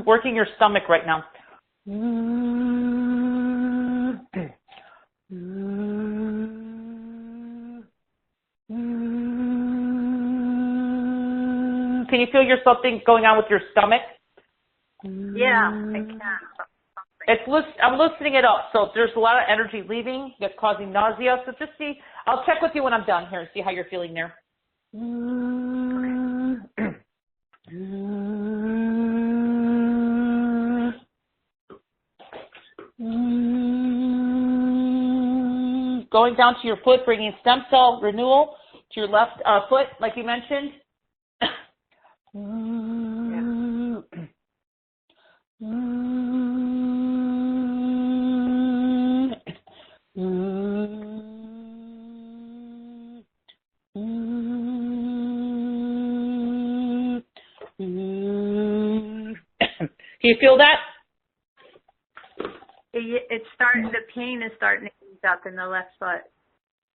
Working your stomach right now. Can you feel something going on with your stomach? Yeah, I can. I'm loosening it up, so there's a lot of energy leaving that's causing nausea. So just see, I'll check with you when I'm done here and see how you're feeling there. Going down to your foot, bringing stem cell renewal to your left foot, like you mentioned. Can you feel that? It's starting. The pain is starting to ease up in the left foot.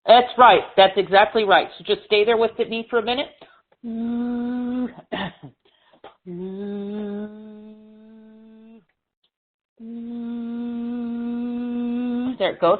That's right. That's exactly right. So just stay there with me for a minute. There it goes.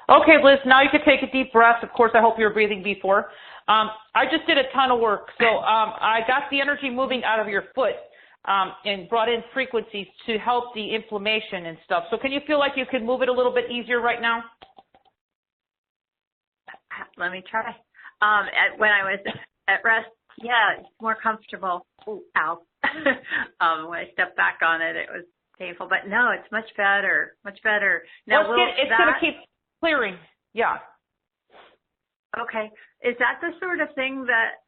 Okay, Liz, now you can take a deep breath. Of course, I hope you were breathing before. I just did a ton of work. So I got the energy moving out of your foot and brought in frequencies to help the inflammation and stuff. So can you feel like you can move it a little bit easier right now? Let me try. When I was at rest, yeah, it's more comfortable. Ooh, ow. When I stepped back on it, it was painful. But no, it's much better. Much better. Now, well, it's going to keep clearing. Yeah. Okay. Is that the sort of thing that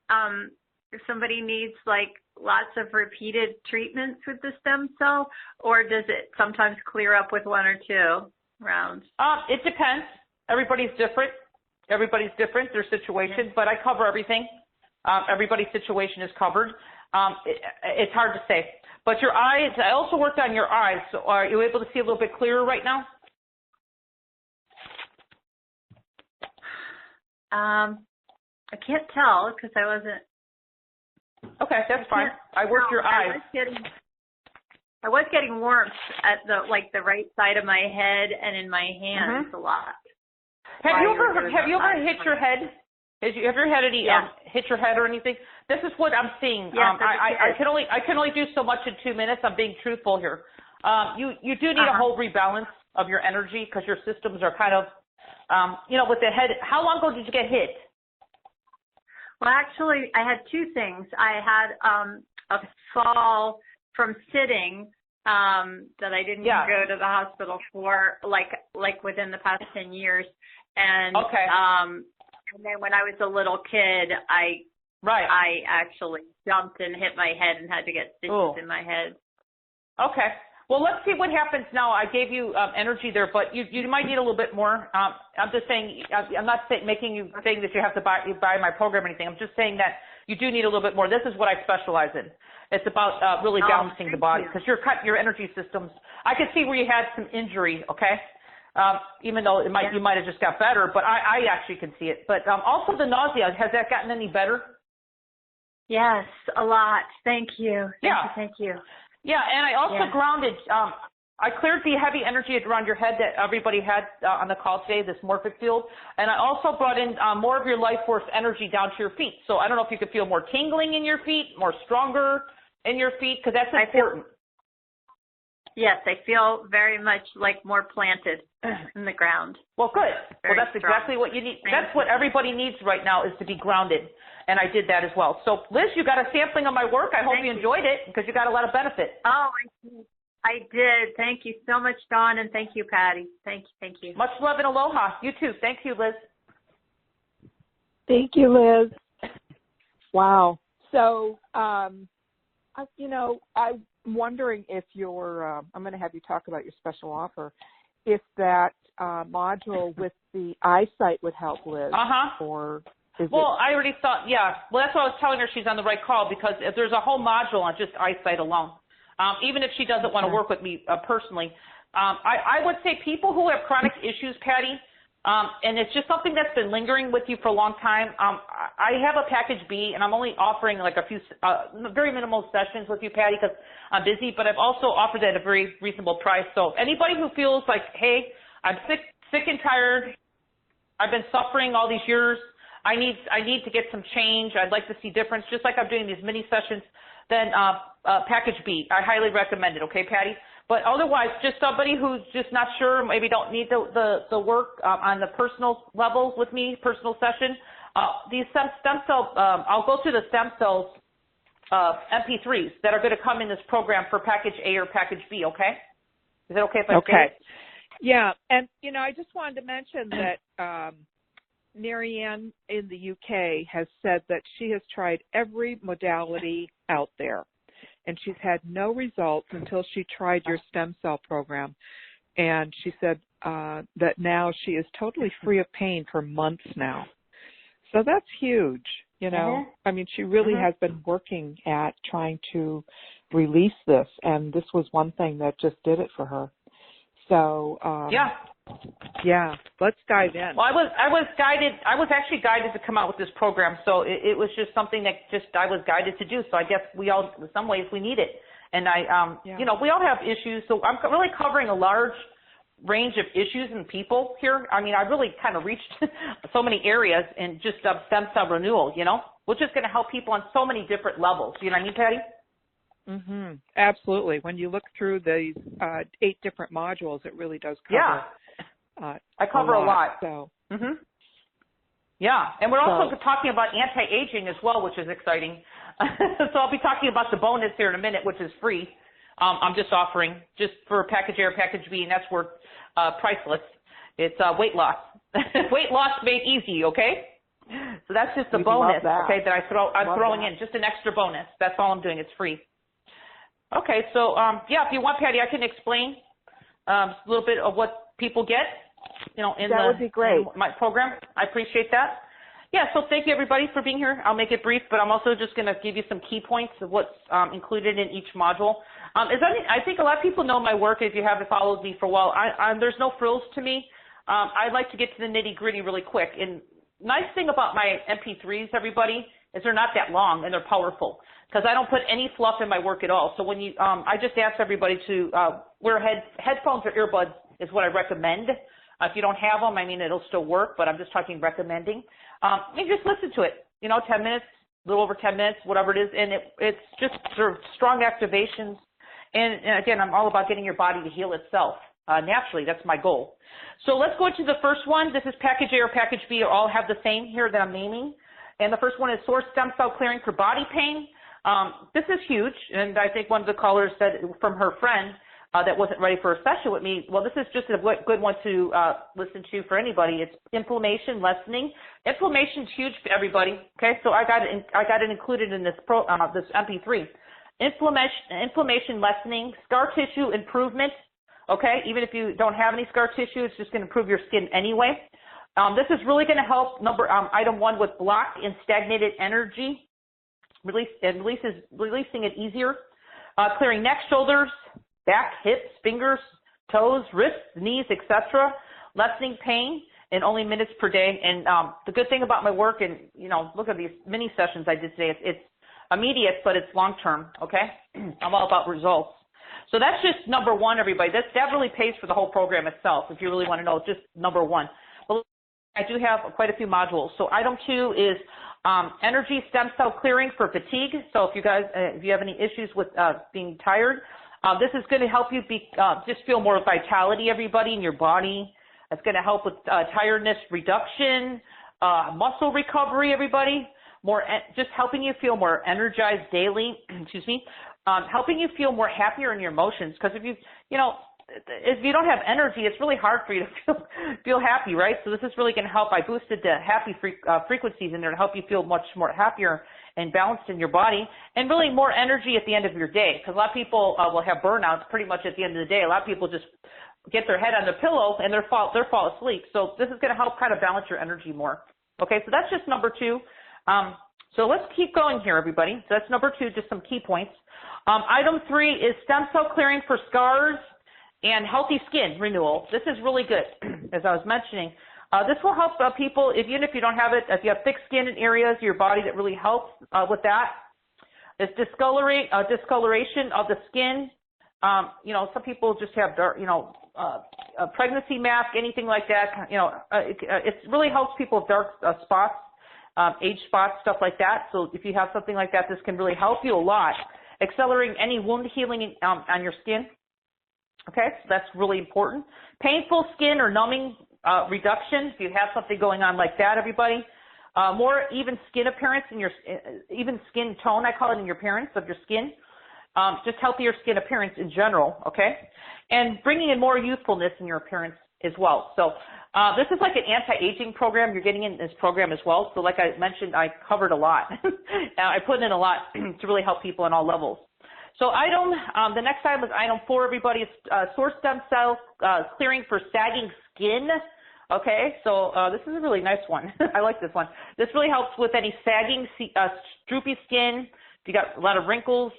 if somebody needs like lots of repeated treatments with the stem cell, or does it sometimes clear up with one or two rounds? It depends. Everybody's different. Their situation, but I cover everything. Everybody's situation is covered. It's hard to say. But your eyes, I also worked on your eyes. So are you able to see a little bit clearer right now? I can't tell because I wasn't. Okay, that's fine. I worked your eyes. I was getting warmth at the right side of my head and in my hands a lot. Have you ever hit your head? Have you ever had any hit your head or anything? This is what I'm seeing. Yes, I can only do so much in 2 minutes. I'm being truthful here. You do need a whole rebalance of your energy because your systems are kind of, with the head. How long ago did you get hit? Well, actually, I had two things. I had a fall from sitting that I didn't go to the hospital for, like within the past 10 years. And and then when I was a little kid, I actually jumped and hit my head and had to get stitches in my head. Okay. Well, let's see what happens now. I gave you energy there, but you might need a little bit more. I'm just saying, I'm not making you saying that you have to buy my program or anything. I'm just saying that you do need a little bit more. This is what I specialize in. It's about really balancing the body because your energy systems. I could see where you had some injury. Okay. Even though you might have just got better, but I actually can see it. But also the nausea, has that gotten any better? Yes, a lot. Thank you. Thank you. Yeah, and I also grounded. I cleared the heavy energy around your head that everybody had on the call today, this morphic field, and I also brought in more of your life force energy down to your feet. So I don't know if you could feel more tingling in your feet, more stronger in your feet, because that's important. Yes, I feel very much like more planted in the ground. Well, good. Well, that's exactly what you need. That's what everybody needs right now is to be grounded, and I did that as well. So, Liz, you got a sampling of my work. I hope you enjoyed it because you got a lot of benefit. Oh, I did. Thank you so much, Dawn, and thank you, Patty. Thank you. Much love and aloha. You too. Thank you, Liz. Thank you, Liz. Wow. So, I'm wondering if I'm going to have you talk about your special offer, if that module with the eyesight would help Liz. Or I already thought, Well, that's what I was telling her. She's on the right call, because if there's a whole module on just eyesight alone, even if she doesn't want to work with me personally. I would say people who have chronic issues, Patty, and it's just something that's been lingering with you for a long time. I have a package B, and I'm only offering like a few very minimal sessions with you, Patty, because I'm busy, but I've also offered it at a very reasonable price. So anybody who feels like, hey, I'm sick and tired, I've been suffering all these years, I need to get some change, I'd like to see difference, just like I'm doing these mini sessions, then package B, I highly recommend it, okay, Patty? But otherwise, just somebody who's just not sure, maybe don't need the work on the personal level with me, personal session, these stem cell, I'll go through the stem cells MP3s that are going to come in this program for package A or package B, okay? Is it okay if I say it? Yeah, and, I just wanted to mention that Marianne in the UK has said that she has tried every modality out there, and she's had no results until she tried your stem cell program. And she said that now she is totally free of pain for months now. So that's huge, I mean, she really has been working at trying to release this, and this was one thing that just did it for her. So, yeah, let's dive in. Well, I was actually guided to come out with this program, so it was just something that I was guided to do. So I guess we all, in some ways, we need it. And we all have issues, so I'm really covering a large range of issues and people here. I mean, I really kind of reached so many areas in just stem cell renewal, which is going to help people on so many different levels. You know what I mean, Patty? Absolutely. When you look through these 8 different modules, it really does cover. Yeah, I cover a lot. So. Yeah, and we're also talking about anti-aging as well, which is exciting. So I'll be talking about the bonus here in a minute, which is free. I'm just offering just for package A or package B, and that's worth priceless. It's weight loss. Weight loss made easy, okay? So that's just a bonus, okay, that I'm throwing in, just an extra bonus. That's all I'm doing. It's free. Okay, so, if you want, Patty, I can explain a little bit of what people get, would be great. In my program. I appreciate that. Yeah, so thank you, everybody, for being here. I'll make it brief, but I'm also just going to give you some key points of what's included in each module. I think a lot of people know my work if you haven't followed me for a while. There's no frills to me. I like to get to the nitty-gritty really quick. And nice thing about my MP3s, everybody, is they're not that long and they're powerful, because I don't put any fluff in my work at all. So when I just ask everybody to wear headphones or earbuds is what I recommend. If you don't have them, I mean, it'll still work, but I'm just talking recommending. And just listen to it, 10 minutes, a little over 10 minutes, whatever it is. And it's just sort of strong activations. And again, I'm all about getting your body to heal itself naturally. That's my goal. So let's go into the first one. This is package A or package B. All have the same here that I'm naming. And the first one is source stem cell clearing for body pain. This is huge, and I think one of the callers said from her friend that wasn't ready for a session with me, well, this is just a good one to listen to for anybody. It's inflammation lessening. Inflammation's huge for everybody, okay? So I got it included in this this MP3. Inflammation lessening, scar tissue improvement, okay? Even if you don't have any scar tissue, it's just going to improve your skin anyway. This is really going to help item 1 with blocked and stagnated energy. Releasing it easier, clearing neck, shoulders, back, hips, fingers, toes, wrists, knees, etc., lessening pain in only minutes per day. And the good thing about my work, and look at these mini sessions I did today, it's immediate, but it's long term. Okay, I'm all about results. So that's just number 1, everybody. That really pays for the whole program itself. If you really want to know, just number 1. But I do have quite a few modules. So item 2 is energy stem cell clearing for fatigue. So if you have any issues with being tired, this is going to help you just feel more vitality, everybody, in your body. It's going to help with tiredness reduction, muscle recovery, everybody. just helping you feel more energized daily, excuse me, helping you feel more happier in your emotions. Because if you don't have energy, it's really hard for you to feel happy, right? So this is really going to help. I boosted the happy frequencies in there to help you feel much more happier and balanced in your body, and really more energy at the end of your day. Because a lot of people will have burnouts pretty much at the end of the day. A lot of people just get their head on the pillow and they fall asleep. So this is going to help kind of balance your energy more. Okay, so that's just number 2. So let's keep going here, everybody. So that's number 2, just some key points. Item 3 is stem cell clearing for scars and healthy skin renewal. This is really good, as I was mentioning. This will help people, even if you don't have it, if you have thick skin in areas of your body that really helps with that. It's discoloration of the skin. Some people just have dark, a pregnancy mask, anything like that. It really helps people with dark spots, age spots, stuff like that. So if you have something like that, this can really help you a lot. Accelerating any wound healing on your skin. Okay, so that's really important. Painful skin or numbing reduction, if you have something going on like that, everybody. More even skin appearance in your, even skin tone, I call it, in your appearance of your skin. Just healthier skin appearance in general, okay? And bringing in more youthfulness in your appearance as well. So this is like an anti-aging program. You're getting in this program as well. So like I mentioned, I covered a lot. I put in a lot to really help people on all levels. So the next item is item 4, everybody. It's source stem cells clearing for sagging skin. Okay, so this is a really nice one. I like this one. This really helps with any sagging, droopy skin. If you got a lot of wrinkles,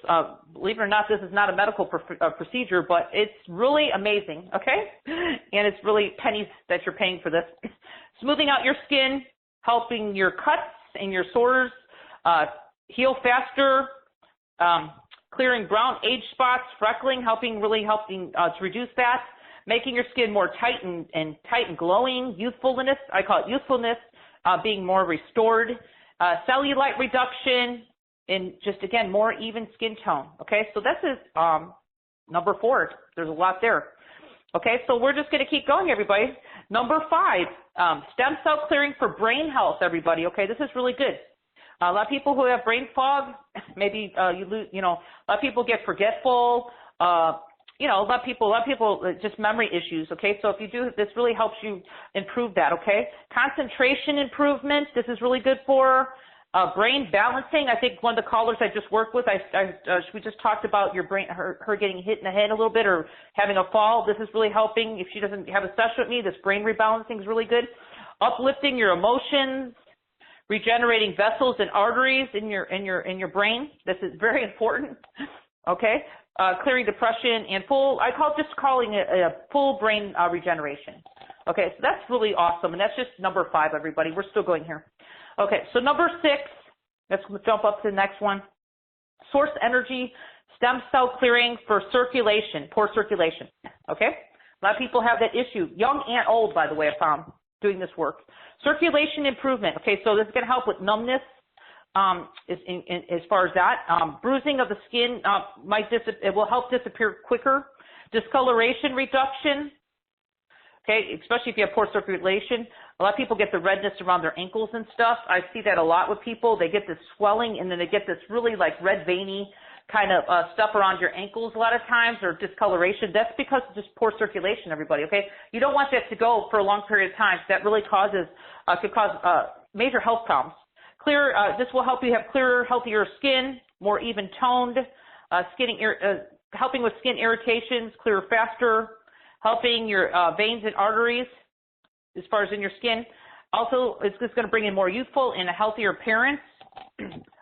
believe it or not, this is not a medical procedure, but it's really amazing, okay? And it's really pennies that you're paying for this. Smoothing out your skin, helping your cuts and your sores heal faster, clearing brown age spots, freckling, helping to reduce that, making your skin more tight and glowing, youthfulness, I call it youthfulness, being more restored, cellulite reduction, and just, again, more even skin tone. Okay, so this is number 4. There's a lot there. Okay, so we're just going to keep going, everybody. Number 5, stem cell clearing for brain health, everybody. Okay, this is really good. A lot of people who have brain fog, maybe you lose, a lot of people get forgetful. A lot of people just memory issues. Okay, so if you do, this really helps you improve that. Okay, concentration improvement. This is really good for brain balancing. I think one of the callers I just worked with, we just talked about your brain, her getting hit in the head a little bit or having a fall. This is really helping. If she doesn't have a session with me, this brain rebalancing is really good. Uplifting your emotions, regenerating vessels and arteries in your brain. This is very important. Okay, clearing depression and calling it a full brain regeneration. Okay, so that's really awesome, and that's just number 5, everybody. We're still going here. Okay, so number 6, let's jump up to the next one. Source energy, stem cell clearing for circulation, poor circulation. Okay, a lot of people have that issue, young and old, by the way, I found doing this work. Circulation improvement. Okay, so this is going to help with numbness. As far as that, bruising of the skin it will help disappear quicker. Discoloration reduction. Okay, especially if you have poor circulation. A lot of people get the redness around their ankles and stuff. I see that a lot with people. They get this swelling and then they get this really like red veiny kind of stuff around your ankles a lot of times, or discoloration. That's because of just poor circulation, everybody, okay? You don't want that to go for a long period of time. That really could cause major health problems. This will help you have clearer, healthier skin, more even toned, helping with skin irritations, clear faster, helping your veins and arteries as far as in your skin. Also, it's just going to bring in more youthful and a healthier appearance,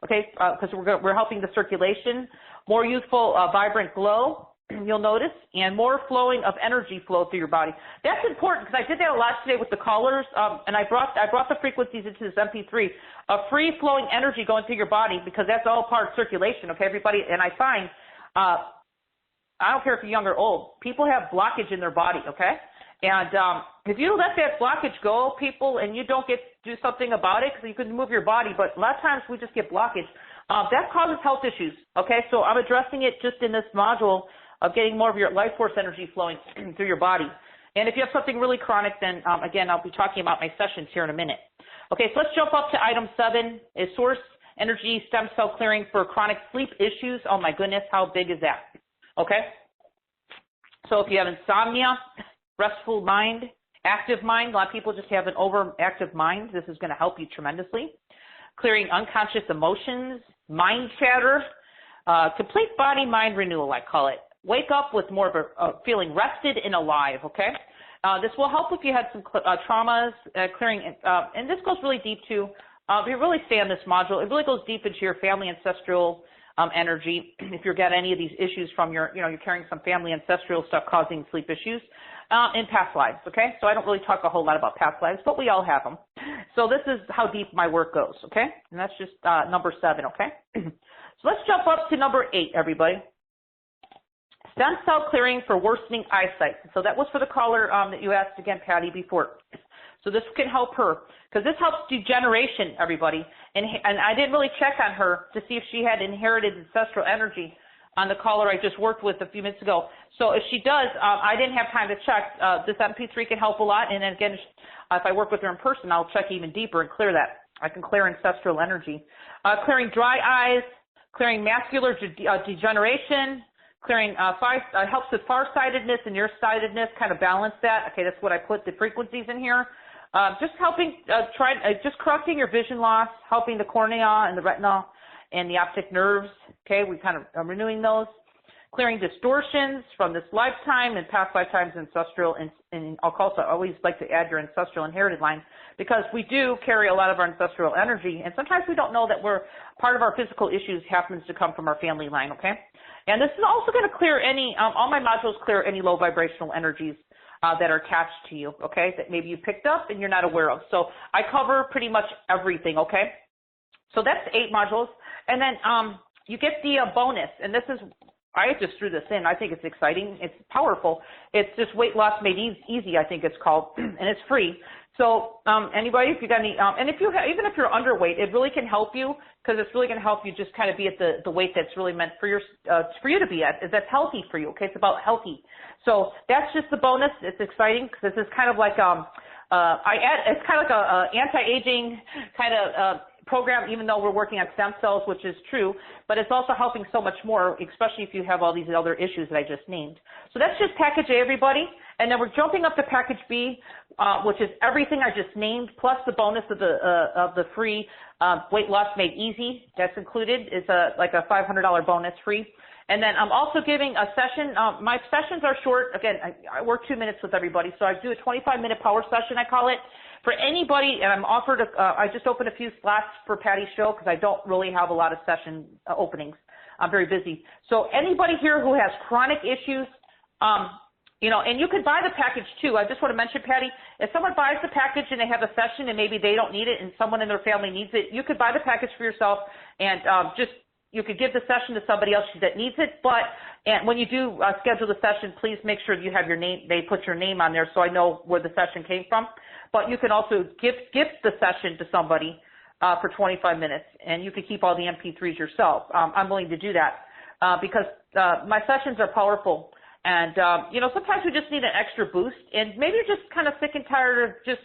okay, because we're helping the circulation, more youthful, vibrant glow, you'll notice, and more flowing of energy flow through your body. That's important because I did that a lot today with the callers, and I brought the frequencies into this MP3 of free flowing energy going through your body, because that's all part of circulation, okay, everybody? And I find, I don't care if you're young or old, people have blockage in their body, okay? And if you let that blockage go, people, and you don't do something about it, because you can move your body, but a lot of times we just get blockage. That causes health issues, okay? So I'm addressing it just in this module of getting more of your life force energy flowing through your body. And if you have something really chronic, then, again, I'll be talking about my sessions here in a minute. Okay, so let's jump up to item 7, is source energy stem cell clearing for chronic sleep issues. Oh my goodness, how big is that? Okay. So if you have insomnia, restful mind, active mind, a lot of people just have an overactive mind. This is going to help you tremendously. Clearing unconscious emotions, mind chatter, complete body mind renewal, I call it. Wake up with more of a feeling rested and alive, okay? This will help if you had some traumas, clearing, and this goes really deep too. If you really stay on this module, it really goes deep into your family ancestral energy. If you've got any of these issues from you're carrying some family ancestral stuff causing sleep issues in past lives, okay? So I don't really talk a whole lot about past lives, but we all have them. So this is how deep my work goes, okay? And that's just number 7, okay? So let's jump up to number 8, everybody. Stem cell clearing for worsening eyesight. So that was for the caller that you asked again, Patty, before. So this can help her because this helps degeneration, everybody. And I didn't really check on her to see if she had inherited ancestral energy on the caller I just worked with a few minutes ago. So if she does, I didn't have time to check. This MP3 can help a lot. And then again, if I work with her in person, I'll check even deeper and clear that. I can clear ancestral energy. Clearing dry eyes, clearing macular degeneration, clearing helps with farsightedness and nearsightedness, kind of balance that. Okay, that's what I put the frequencies in here. Just helping, just correcting your vision loss, helping the cornea and the retina and the optic nerves. Okay, we kind of renewing those. Clearing distortions from this lifetime and past lifetimes, ancestral, and I'll also always like to add your ancestral inherited line because we do carry a lot of our ancestral energy, and sometimes we don't know that we're part of our physical issues happens to come from our family line, okay? And this is also going to clear any, all my modules clear any low vibrational energies that are attached to you, okay, that maybe you picked up and you're not aware of. So I cover pretty much everything, okay? So that's 8 modules. And then you get the bonus, and this is, I just threw this in. I think it's exciting. It's powerful. It's just weight loss made easy, I think it's called, and it's free. So anybody, if you got any, and if you even if you're underweight, it really can help you because it's really going to help you just kind of be at the weight that's really meant for you to be at. That's healthy for you. Okay, it's about healthy. So that's just the bonus. It's exciting because this is kind of like it's kind of like a anti-aging kind of program, even though we're working on stem cells, which is true, but it's also helping so much more, especially if you have all these other issues that I just named. So that's just package A, everybody. And then we're jumping up to package B, which is everything I just named, plus the bonus of the free weight loss made easy. That's included. It's like a $500 bonus free. And then I'm also giving a session. My sessions are short. Again, I work 2 minutes with everybody. So I do a 25-minute power session, I call it. For anybody, and I'm offered, I just opened a few slots for Patty's show because I don't really have a lot of session openings. I'm very busy. So anybody here who has chronic issues, and you could buy the package too. I just want to mention, Patty, if someone buys the package and they have a session and maybe they don't need it and someone in their family needs it, you could buy the package for yourself and you could give the session to somebody else that needs it. And when you do schedule the session, please make sure you have your name. They put your name on there so I know where the session came from. But you can also gift the session to somebody for 25 minutes, and you can keep all the MP3s yourself. I'm willing to do that because my sessions are powerful. And, sometimes we just need an extra boost. And maybe you're just kind of sick and tired of just,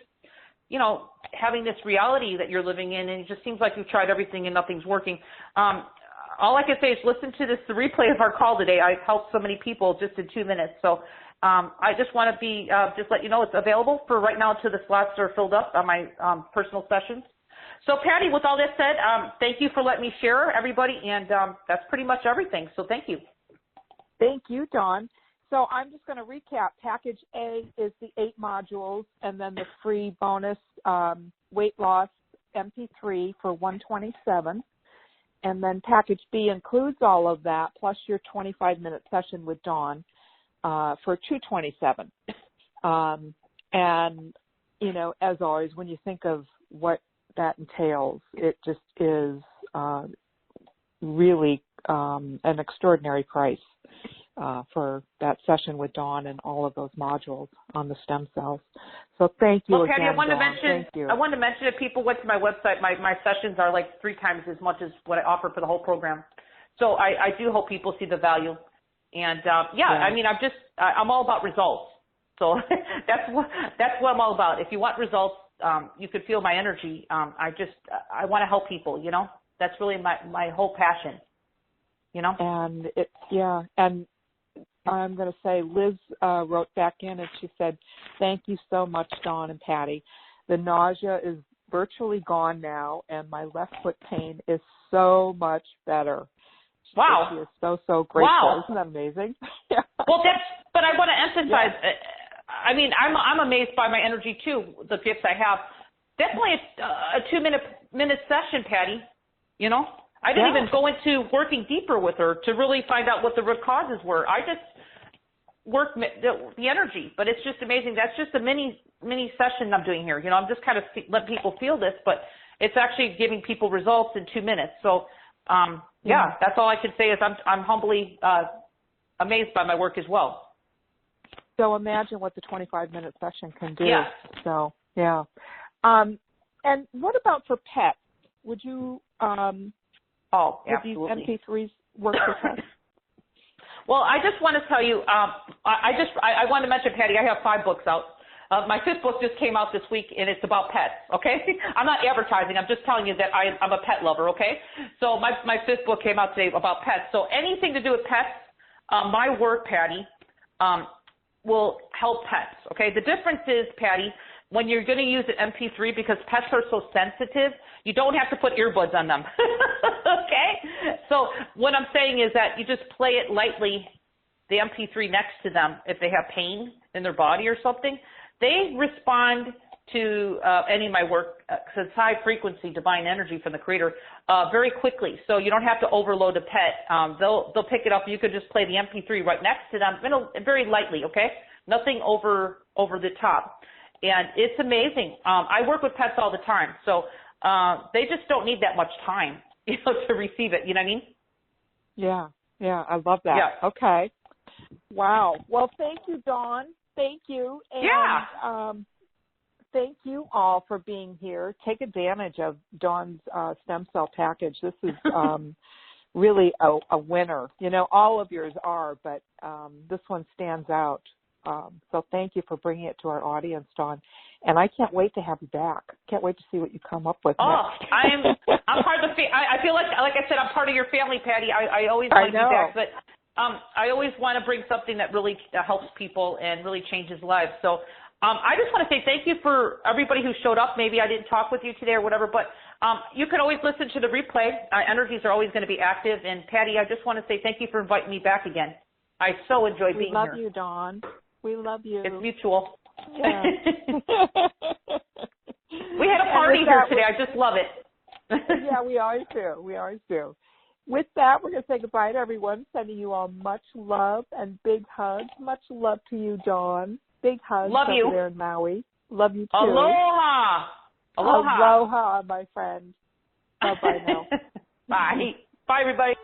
having this reality that you're living in, and it just seems like you've tried everything and nothing's working. All I can say is listen to the replay of our call today. I've helped so many people just in 2 minutes. So I just want to just let you know it's available for right now until the slots are filled up on my personal sessions. So, Patty, with all this said, thank you for letting me share, everybody, and that's pretty much everything. So thank you. Thank you, Dawn. So I'm just going to recap. Package A is the 8 modules, and then the free bonus weight loss MP3 for $127. And then package B includes all of that, plus your 25-minute session with Dawn for $227. And, as always, when you think of what that entails, it just is really an extraordinary price for that session with Dawn and all of those modules on the stem cells. So thank you Patty, again, I wanted Dawn. to mention if people went to my website, my sessions are like 3 times as much as what I offer for the whole program. So I do hope people see the value. And I'm all about results. So that's what I'm all about. If you want results, you could feel my energy. I want to help people, That's really my whole passion, you know? And and I'm going to say Liz wrote back in and she said, thank you so much, Dawn and Patty. The nausea is virtually gone now, and my left foot pain is so much better. Wow. She is so grateful. Wow. Isn't that amazing? Well, but I want to emphasize, I mean, I'm amazed by my energy too, the gifts I have. Definitely a 2-minute session, Patty, you know? I didn't even go into working deeper with her to really find out what the root causes were. I just worked the energy, but it's just amazing. That's just a mini session I'm doing here. You know, I'm just kind of letting people feel this, but it's actually giving people results in 2 minutes. So, that's all I can say is I'm humbly amazed by my work as well. So imagine what the 25-minute session can do. Yeah. So, yeah. And what about for pets? Would you would these MP3s work for pets? Well, I just want to tell you, I want to mention, Patty, I have 5 books out. My 5th book just came out this week, and it's about pets, okay? I'm not advertising. I'm just telling you that I'm a pet lover, okay? So my 5th book came out today about pets. So anything to do with pets, my work, Patty, will help pets, okay? The difference is, Patty, when you're going to use an MP3, because pets are so sensitive, you don't have to put earbuds on them, okay? So what I'm saying is that you just play it lightly, the MP3 next to them, if they have pain in their body or something. They respond to any of my work, because it's high frequency, divine energy from the Creator, very quickly. So you don't have to overload a pet. They'll pick it up. You could just play the MP3 right next to them, very lightly, okay? Nothing over the top. And it's amazing. I work with pets all the time, so they just don't need that much time, you know, to receive it. You know what I mean? Yeah, I love that. Yeah. Okay. Wow. Well, thank you, Dawn. Thank you. And, thank you all for being here. Take advantage of Dawn's stem cell package. This is really a winner. You know, all of yours are, but this one stands out. So thank you for bringing it to our audience, Dawn. And I can't wait to have you back. Can't wait to see what you come up with next. I'm part of the I feel like I said, I'm part of your family, Patty. I always want to be back, but I always want to bring something that really helps people and really changes lives. So I just want to say thank you for everybody who showed up. Maybe I didn't talk with you today or whatever, but you can always listen to the replay. Energies are always going to be active. And Patty, I just want to say thank you for inviting me back again. I so enjoy being here. We love you, Dawn. We love you. It's mutual. Yeah. We had a party here today. I just love it. Yeah, we always do. With that, we're going to say goodbye to everyone, sending you all much love and big hugs. Much love to you, Dawn. Big hugs over there in Maui. Love you, too. Aloha. Aloha, my friend. Bye-bye now. Bye. Bye, everybody.